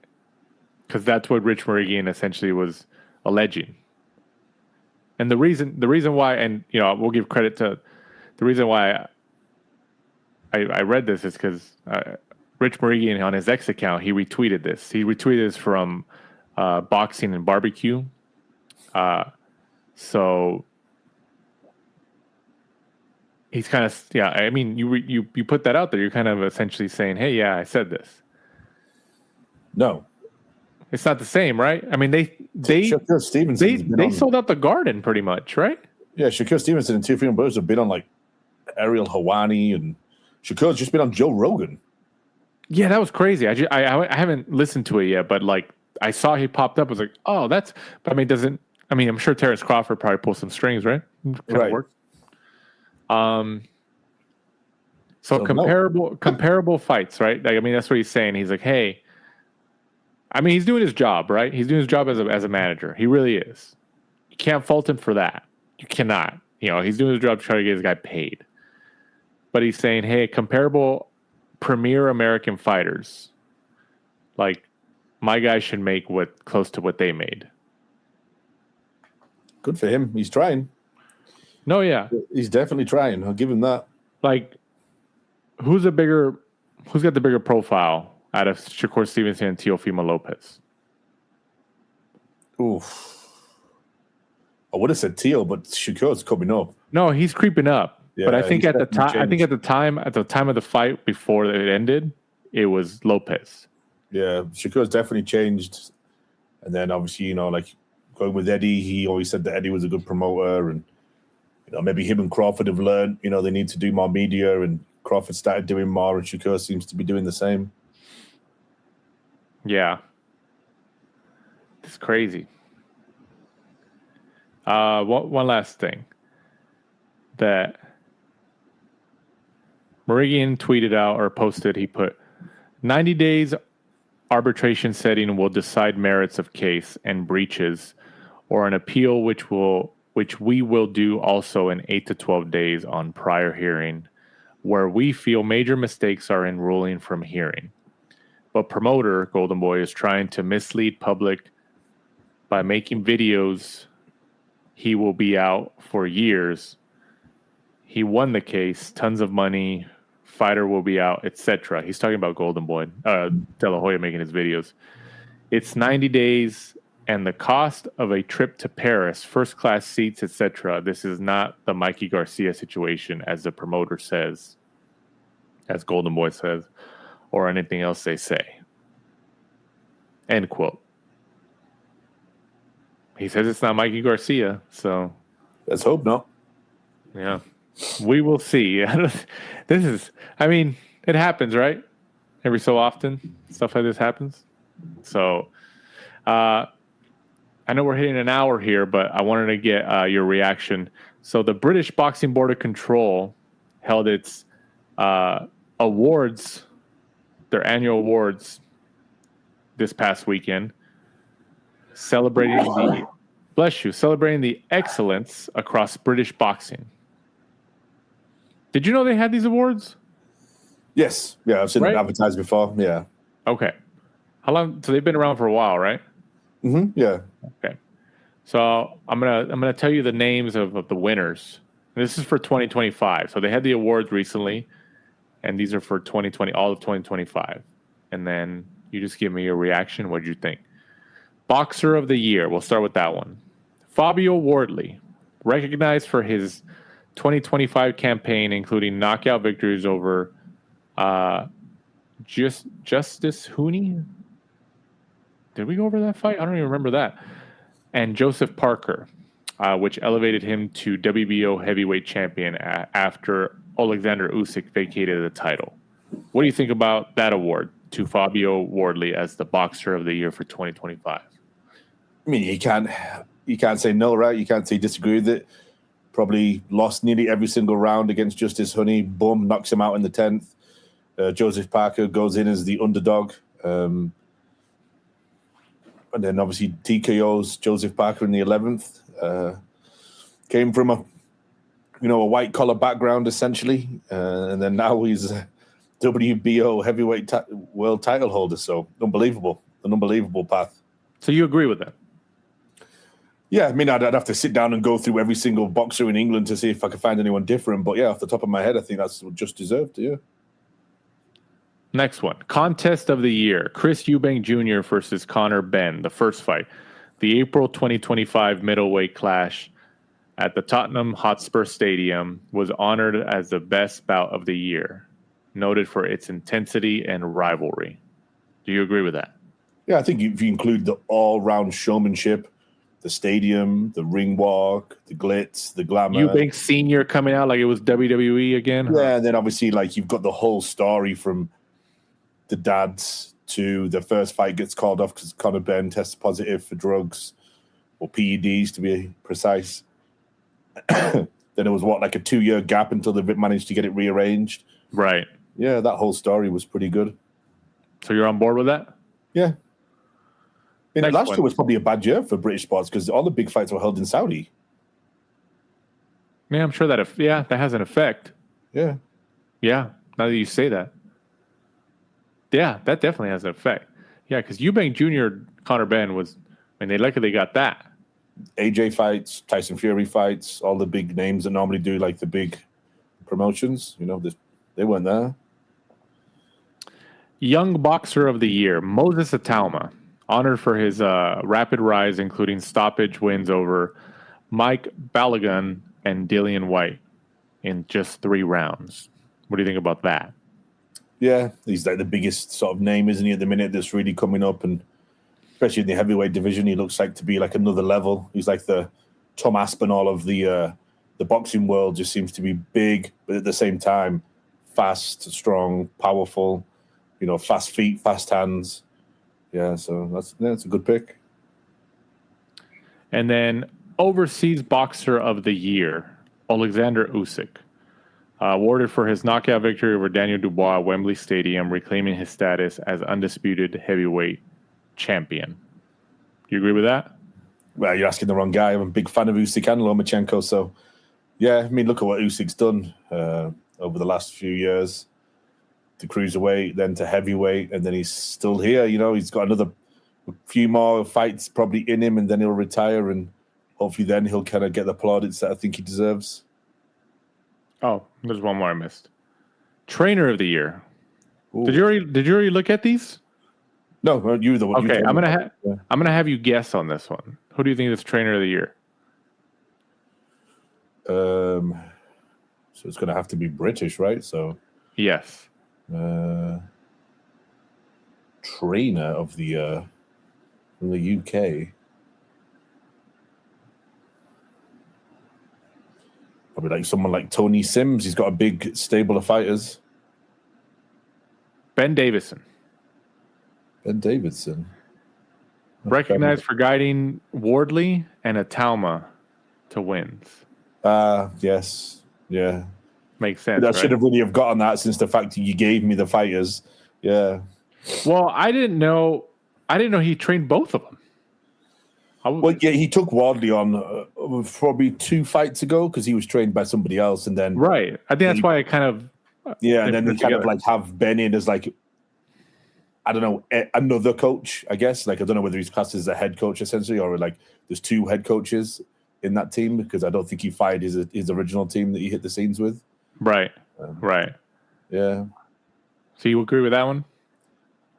Because that's what Rich Merigian essentially was alleging. And the reason why, and we'll give credit to the reason why I read this is because Rich Merigian on his X account, he retweeted this. He retweeted this from Boxing and Barbecue. So he's kind of, I mean, you put that out there. You're kind of essentially saying, hey, yeah, I said this. No. It's not the same, right? I mean, they sold out the Garden pretty much, right? Yeah, Shakur Stevenson and Teofimo Lopez have been on like Ariel Helwani, and Shakur's just been on Joe Rogan. Yeah, that was crazy. I haven't listened to it yet, but like I saw he popped up. I was like, oh, that's. But I mean, I'm sure Terrence Crawford probably pulled some strings, right? Right. So comparable fights, right? Like, I mean, that's what he's saying. He's like, hey, I mean, he's doing his job, right? He's doing his job as a manager. He really is. You can't fault him for that. You cannot. He's doing his job to try to get his guy paid. But he's saying, hey, comparable premier American fighters, like my guy should make close to what they made. Good for him. He's trying. No, yeah. He's definitely trying. I'll give him that. Like, who's got the bigger profile out of Shakur Stevenson and Teofimo Lopez? Oof. I would have said Teo, but Shakur's coming up. No, he's creeping up. Yeah, but I think at the time of the fight before it ended, it was Lopez. Yeah, Shakur's definitely changed. And then obviously, like going with Eddie. He always said that Eddie was a good promoter, and maybe him and Crawford have learned. They need to do more media, and Crawford started doing more, and Shakur seems to be doing the same. Yeah, it's crazy. One last thing that Merigian tweeted out or posted. He put 90 days arbitration setting will decide merits of case and breaches, or an appeal which we will do also in 8 to 12 days on prior hearing, where we feel major mistakes are in ruling from hearing. But promoter Golden Boy is trying to mislead public by making videos. He will be out for years. He won the case, tons of money. Fighter will be out, etc. He's talking about Golden Boy, De La Hoya making his videos. It's 90 days and the cost of a trip to Paris, first class seats, etc. This is not the Mikey Garcia situation, as the promoter says, as Golden Boy says, or anything else they say. End quote. He says it's not Mikey Garcia, so let's hope not. Yeah, we will see. It happens, right? Every so often, stuff like this happens. So, I know we're hitting an hour here, but I wanted to get your reaction. So, the British Boxing Board of Control held its awards, their annual awards, this past weekend, celebrating the excellence across British boxing. Did you know they had these awards? Yes. Yeah, I've seen them advertised before. Yeah. Okay. How long? So they've been around for a while, right? Mm-hmm. Yeah. Okay. So I'm gonna tell you the names of the winners. This is for 2025. So they had the awards recently, and these are for 2020, all of 2025. And then you just give me your reaction. What did you think? Boxer of the Year. We'll start with that one. Fabio Wardley, recognized for his 2025 campaign, including knockout victories over Justice Hooney. Did we go over that fight? I don't even remember that. And Joseph Parker, which elevated him to WBO heavyweight champion after Alexander Usyk vacated the title. What do you think about that award to Fabio Wardley as the Boxer of the Year for 2025? I mean, you can't say no, right? You can't say disagree with it. Probably lost nearly every single round against Justice Honey. Boom, knocks him out in the 10th. Joseph Parker goes in as the underdog. And then obviously TKO's Joseph Parker in the 11th. Came from a white collar background essentially. And then now he's a WBO heavyweight world title holder. So unbelievable. An unbelievable path. So you agree with that? Yeah, I mean, I'd have to sit down and go through every single boxer in England to see if I could find anyone different. But yeah, off the top of my head, I think that's just deserved. Yeah. Next one. Contest of the Year. Chris Eubank Jr. versus Conor Benn, the first fight. The April 2025 middleweight clash at the Tottenham Hotspur Stadium was honored as the best bout of the year, noted for its intensity and rivalry. Do you agree with that? Yeah, I think if you include the all-round showmanship, the stadium, the ring walk, the glitz, the glamour. Eubank Sr. coming out like it was WWE again. Yeah, and then obviously like you've got the whole story from the dads to the first fight gets called off because Conor Benn tests positive for drugs or PEDs to be precise. Then it was like a 2-year gap until they managed to get it rearranged. Right. Yeah, that whole story was pretty good. So you're on board with that? Yeah. Last year was probably a bad year for British sports because all the big fights were held in Saudi. Yeah, I'm sure that has an effect. Yeah. Yeah, now that you say that. Yeah, that definitely has an effect. Yeah, because Eubank Jr., Conor Benn they luckily got that. AJ fights, Tyson Fury fights, all the big names that normally do like the big promotions, they weren't there. Young Boxer of the Year, Moses Atauma, honored for his rapid rise, including stoppage wins over Mike Balogun and Dillian White in just 3 rounds. What do you think about that? Yeah, he's like the biggest sort of name, isn't he, at the minute that's really coming up. And especially in the heavyweight division. He looks like to be like another level. He's like the Tom Aspinall of the boxing world. Just seems to be big, but at the same time, fast, strong, powerful. Fast feet, fast hands. Yeah, so that's a good pick. And then Overseas Boxer of the Year, Alexander Usyk, awarded for his knockout victory over Daniel Dubois at Wembley Stadium, reclaiming his status as undisputed heavyweight champion. You agree with that? Well, you're asking the wrong guy. I'm a big fan of Usyk and Lomachenko, so yeah. I mean, look at what Usyk's done over the last few years. To cruiserweight, then to heavyweight, and then he's still here. He's got a few more fights probably in him, and then he'll retire, and hopefully then he'll kind of get the plaudits that I think he deserves. Oh, there's one more I missed. Trainer of the Year. Ooh. Did you already look at these? No, you the one. Okay, I'm gonna have you guess on this one. Who do you think is Trainer of the Year? So it's gonna have to be British, right? So yes. Trainer of the year from the UK. Probably like someone like Tony Sims. He's got a big stable of fighters. Ben Davison. Ben Davidson. Recognized for guiding Wardley and Atalma to wins. Yes. Yeah. Makes sense. I should have really have gotten that since the fact that you gave me the fighters. Yeah. Well, I didn't know he trained both of them. Well, yeah, he took Wardley on probably 2 fights ago because he was trained by somebody else, and then right. I think that's why I kind of and then they kind of like have Ben in as like, I don't know, another coach. I guess like I don't know whether he's classed as a head coach essentially, or like there's 2 head coaches in that team because I don't think he fired his original team that he hit the scenes with. Right. Right. Yeah. So you agree with that one?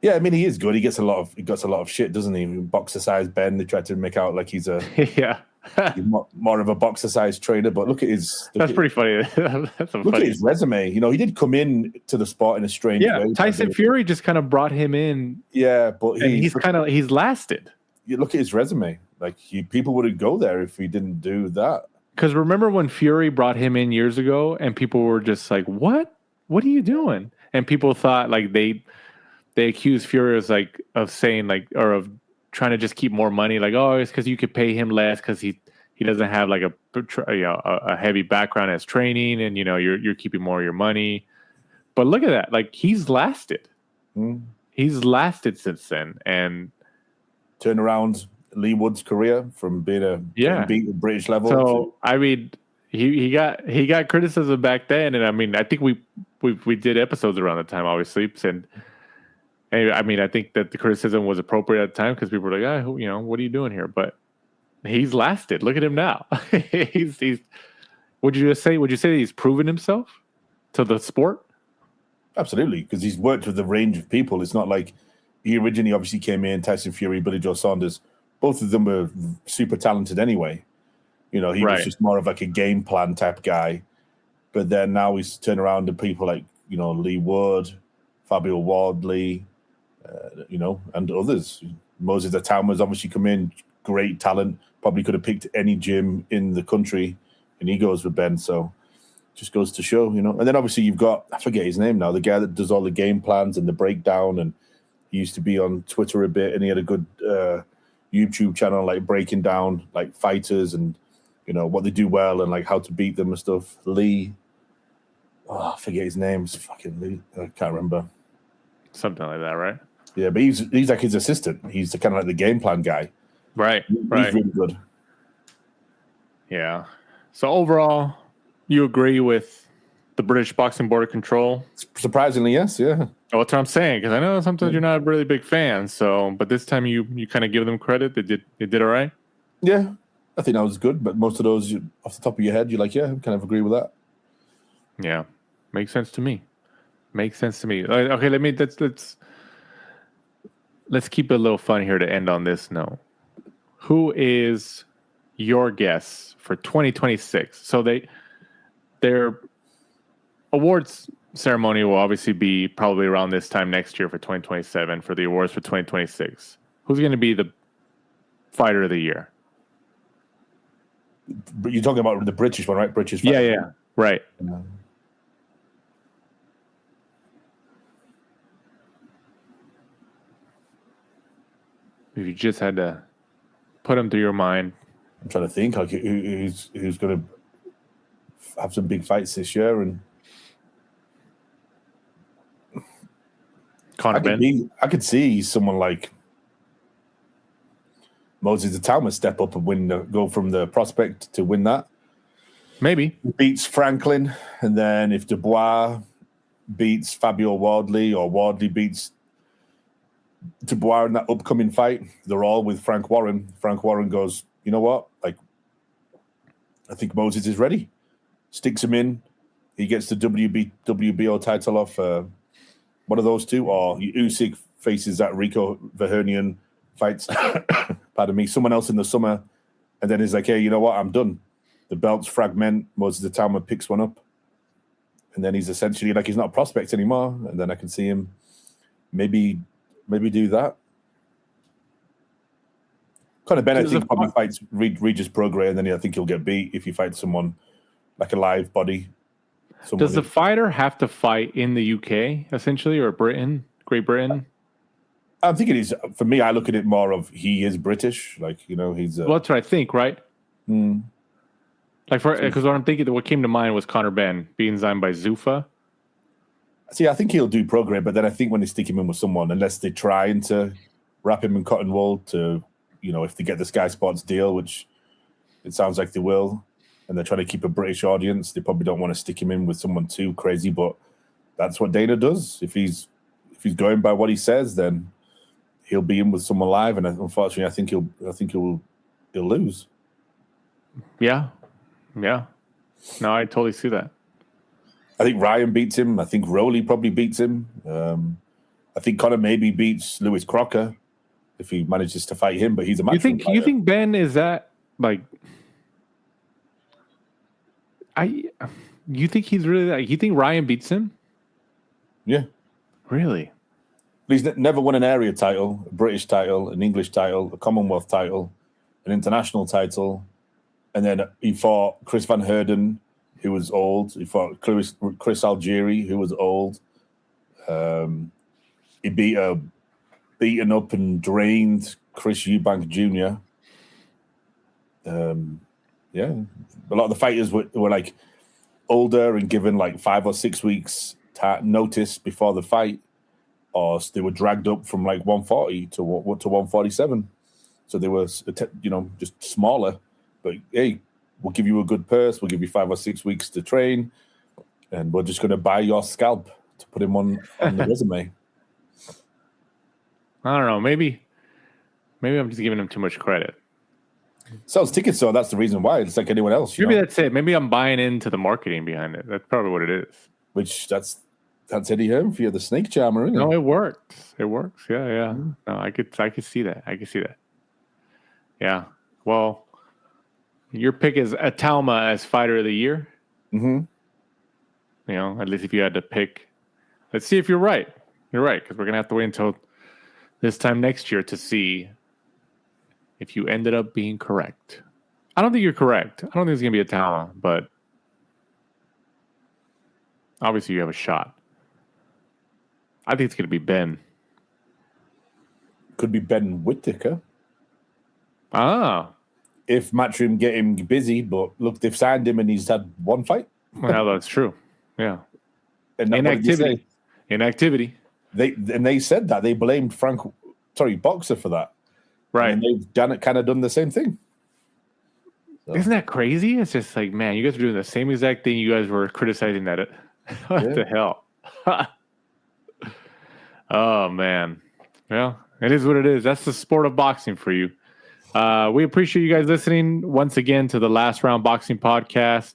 Yeah, I mean he is good. He gets a lot of shit, doesn't he? Boxer sized Ben. They try to make out like he's a he's more of a boxer sized trainer. But look at his. That's pretty funny. Look at his resume. He did come in to the sport in a strange way. Tyson Fury just kind of brought him in. Yeah, but he's lasted. You look at his resume. Like people wouldn't go there if he didn't do that. Because remember when Fury brought him in years ago, and people were just like, "What? What are you doing?" And people thought like they accused Fury of saying like, or of trying to just keep more money. Like, oh, it's because you could pay him less because he doesn't have like a heavy background as training, and you're keeping more of your money. But look at that, like he's lasted. He's lasted since then, and turn around Lee Wood's career from being a British level. So I mean, he got criticism back then, and I mean, I think we did episodes around the time, obviously, and I mean, I think that the criticism was appropriate at the time because people were like, what are you doing here? But he's lasted. Look at him now. he's. Would you say that he's proven himself to the sport? Absolutely, because he's worked with a range of people. It's not like he originally obviously came in, Tyson Fury, Billy Joe Saunders. Both of them were super talented anyway. He was just more of like a game plan type guy. But then now he's turned around to people like, Lee Wood, Fabio Wardley, and others. Moses Atama's obviously come in, great talent. Probably could have picked any gym in the country, and he goes with Ben. So just goes to show, And then obviously you've got, I forget his name now, the guy that does all the game plans and the breakdown. And he used to be on Twitter a bit, and he had a good YouTube channel, like breaking down like fighters and what they do well and like how to beat them and stuff. Lee, I forget his name. It's fucking Lee. I can't remember. Something like that, right? Yeah, but he's like his assistant. He's the kind of like the game plan guy. Right. He's really good. Yeah. So overall, you agree with the British Boxing Board of Control? Surprisingly, yes. Yeah. Oh, that's what I'm saying, because I know sometimes you're not a really big fan. So, but this time you kind of give them credit. They did all right. Yeah, I think that was good. But most of those, off the top of your head, you're like, yeah, I kind of agree with that. Yeah, makes sense to me. Okay, let's keep it a little fun here to end on this note. Who is your guess for 2026? So their awards ceremony will obviously be probably around this time next year for 2027 for the awards for 2026. Who's going to be the fighter of the year? But you're talking about the British one, right? British fighter. Yeah, right. If you just had to put him through your mind. I'm trying to think like who's going to have some big fights this year, and Conor Ben. I could see someone like Moses Itauma step up and go from the prospect to win that. Maybe beats Franklin, and then if Dubois beats Fabio Wardley or Wardley beats Dubois in that upcoming fight, they're all with Frank Warren. Frank Warren goes, you know what? Like, I think Moses is ready. Sticks him in. He gets the WBO title off one of those two, or Usyk faces that Rico Verhernian fights. Pardon me, someone else in the summer, and then he's like, hey, you know what? I'm done. The belts fragment. Moses Itauma picks one up, and then he's essentially like he's not a prospect anymore. And then I can see him maybe do that. Conor Ben, I think, probably fights Regis Prograis, and then I think he'll get beat if he fights someone like a live body. Does the fighter have to fight in the UK, essentially, or Britain, Great Britain? I'm thinking for me, I look at it more of he is British. Like, you know, he's... well, that's what I think, right? Like, because what I'm thinking, what came to mind was Conor Ben being signed by Zuffa. See, I think he'll do Prograis, but then I think when they stick him in with someone, unless they're trying to wrap him in cotton wool to, you know, if they get the Sky Sports deal, which it sounds like they will, and they're trying to keep a British audience, they probably don't want to stick him in with someone too crazy, but that's what Dana does. If he's going by what he says, then he'll be in with someone live, and unfortunately, I think he'll lose. Yeah. No, I totally see that. I think Ryan beats him. I think Rowley probably beats him. I think Conor maybe beats Lewis Crocker if he manages to fight him, but he's a matchroom fighter. You think Ben is that like? You think he's really like? You think Ryan beats him? Yeah. Really? He's never won an area title, a British title, an English title, a Commonwealth title, an international title, and then he fought Chris Van Heerden, who was old. He fought Chris Algieri, who was old. He beat a beaten up and drained Chris Eubank Jr. Yeah, a lot of the fighters were like older and given like 5 or 6 weeks notice before the fight, or they were dragged up from like 140 to 147. So they were, just smaller. But hey, we'll give you a good purse. We'll give you 5 or 6 weeks to train, and we're just going to buy your scalp to put him on the resume. I don't know. Maybe I'm just giving him too much credit. Sells tickets, so that's the reason why. It's like anyone else. Maybe that's it. Maybe I'm buying into the marketing behind it. That's probably what it is. Which that's Eddie Hearn for you, the snake charmer. Isn't it? No, it works. It works. Yeah. Mm-hmm. No, I could see that. Yeah. Well, your pick is Itauma as fighter of the year. Mm-hmm. You know, at least if you had to pick, let's see if you're right. You're right, because we're gonna have to wait until this time next year to see if you ended up being correct. I don't think you're correct. I don't think it's going to be Itauma, but obviously you have a shot. I think it's going to be Ben. Could be Ben Whittaker. Ah. If Matchroom get him busy, but look, they've signed him and he's had one fight. Well, that's true. Yeah. And Inactivity. They said that. They blamed Boxer for that. Right. And they've kind of done the same thing. So. Isn't that crazy? It's just like, man, you guys are doing the same exact thing you guys were criticizing that. What the hell? Oh, man. Well, it is what it is. That's the sport of boxing for you. We appreciate you guys listening once again to the Last Round Boxing Podcast.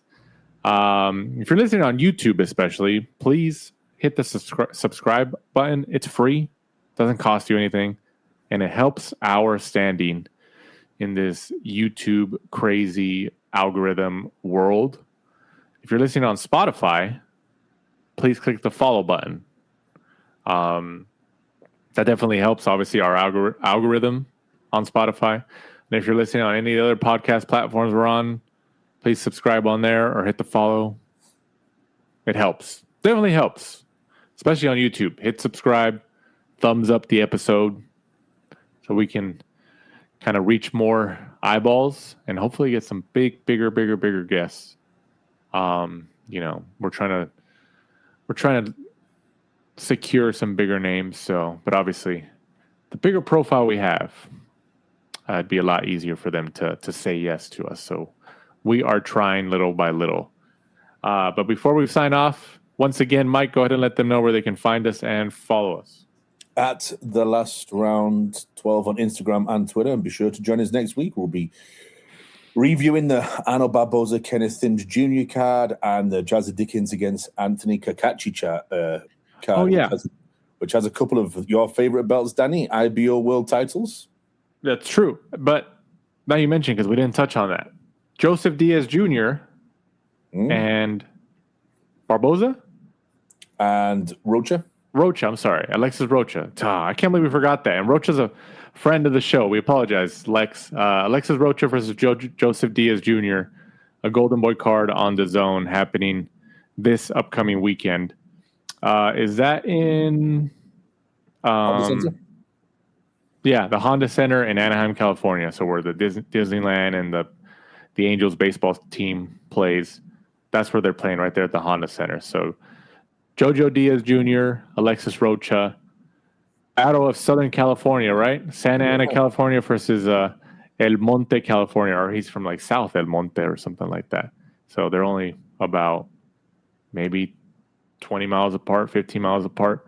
If you're listening on YouTube especially, please hit the subscribe button. It's free. Doesn't cost you anything. And it helps our standing in this YouTube crazy algorithm world. If you're listening on Spotify, please click the follow button. That definitely helps, obviously, our algorithm on Spotify. And if you're listening on any other podcast platforms we're on, please subscribe on there or hit the follow. It helps. Definitely helps, especially on YouTube. Hit subscribe, thumbs up the episode so we can kind of reach more eyeballs and hopefully get some bigger guests. We're trying to secure some bigger names. So, but obviously, the bigger profile we have, it'd be a lot easier for them to say yes to us. So, we are trying little by little. But before we sign off, once again, Mike, go ahead and let them know where they can find us and follow us. At The Last Round 12 on Instagram and Twitter. And be sure to join us next week. We'll be reviewing the Arnold Barboza, Kenneth Sims Jr. card and the Jazzy Dickens against Anthony Kakachi card. Oh, yeah. Which has a couple of your favorite belts, Danny, IBO world titles. That's true. But now you mentioned, because we didn't touch on that, Joseph Diaz Jr. And Barboza? And Rocha, I'm sorry. Alexis Rocha. I can't believe we forgot that. And Rocha's a friend of the show. We apologize, Lex. Alexis Rocha versus Joseph Diaz Jr., a Golden Boy card on the DAZN happening this upcoming weekend. Is that in... the Honda Center in Anaheim, California. So where the Disneyland and the Angels baseball team plays. That's where they're playing, right there at the Honda Center. So Jojo Diaz Jr., Alexis Rocha, out of Southern California, right? Santa Ana, California versus El Monte, California, or he's from like South El Monte or something like that. So they're only about maybe 20 miles apart, 15 miles apart.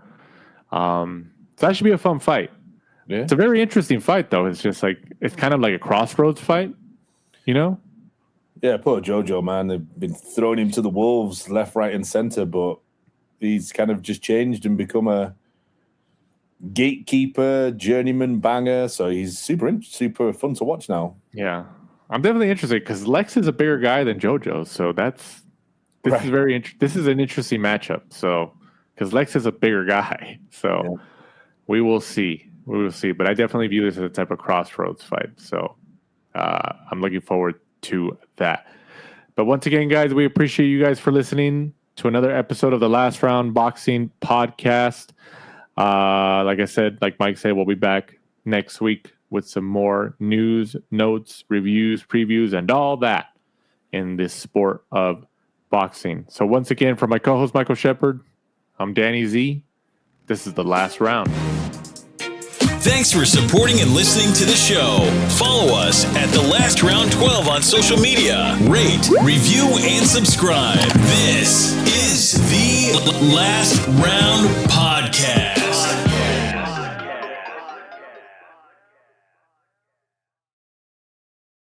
So that should be a fun fight. Yeah. It's a very interesting fight, though. It's just like, it's kind of like a crossroads fight, you know? Yeah, poor Jojo, man. They've been throwing him to the wolves left, right, and center, but he's kind of just changed and become a gatekeeper, journeyman banger. So he's super fun to watch now. Yeah. I'm definitely interested because Lex is a bigger guy than Jojo. So this is an interesting matchup. So, because Lex is a bigger guy. So we will see. But I definitely view this as a type of crossroads fight. So I'm looking forward to that. But once again, guys, we appreciate you guys for listening to another episode of the Last Round Boxing Podcast. Like Mike said, we'll be back next week with some more news, notes, reviews, previews, and all that in this sport of boxing. So once again, for my co-host Michael Shepard, I'm Danny Z. This is the Last Round. Thanks for supporting and listening to the show. Follow us at The Last Round 12 on social media. Rate, review, and subscribe. This is the Last Round Podcast.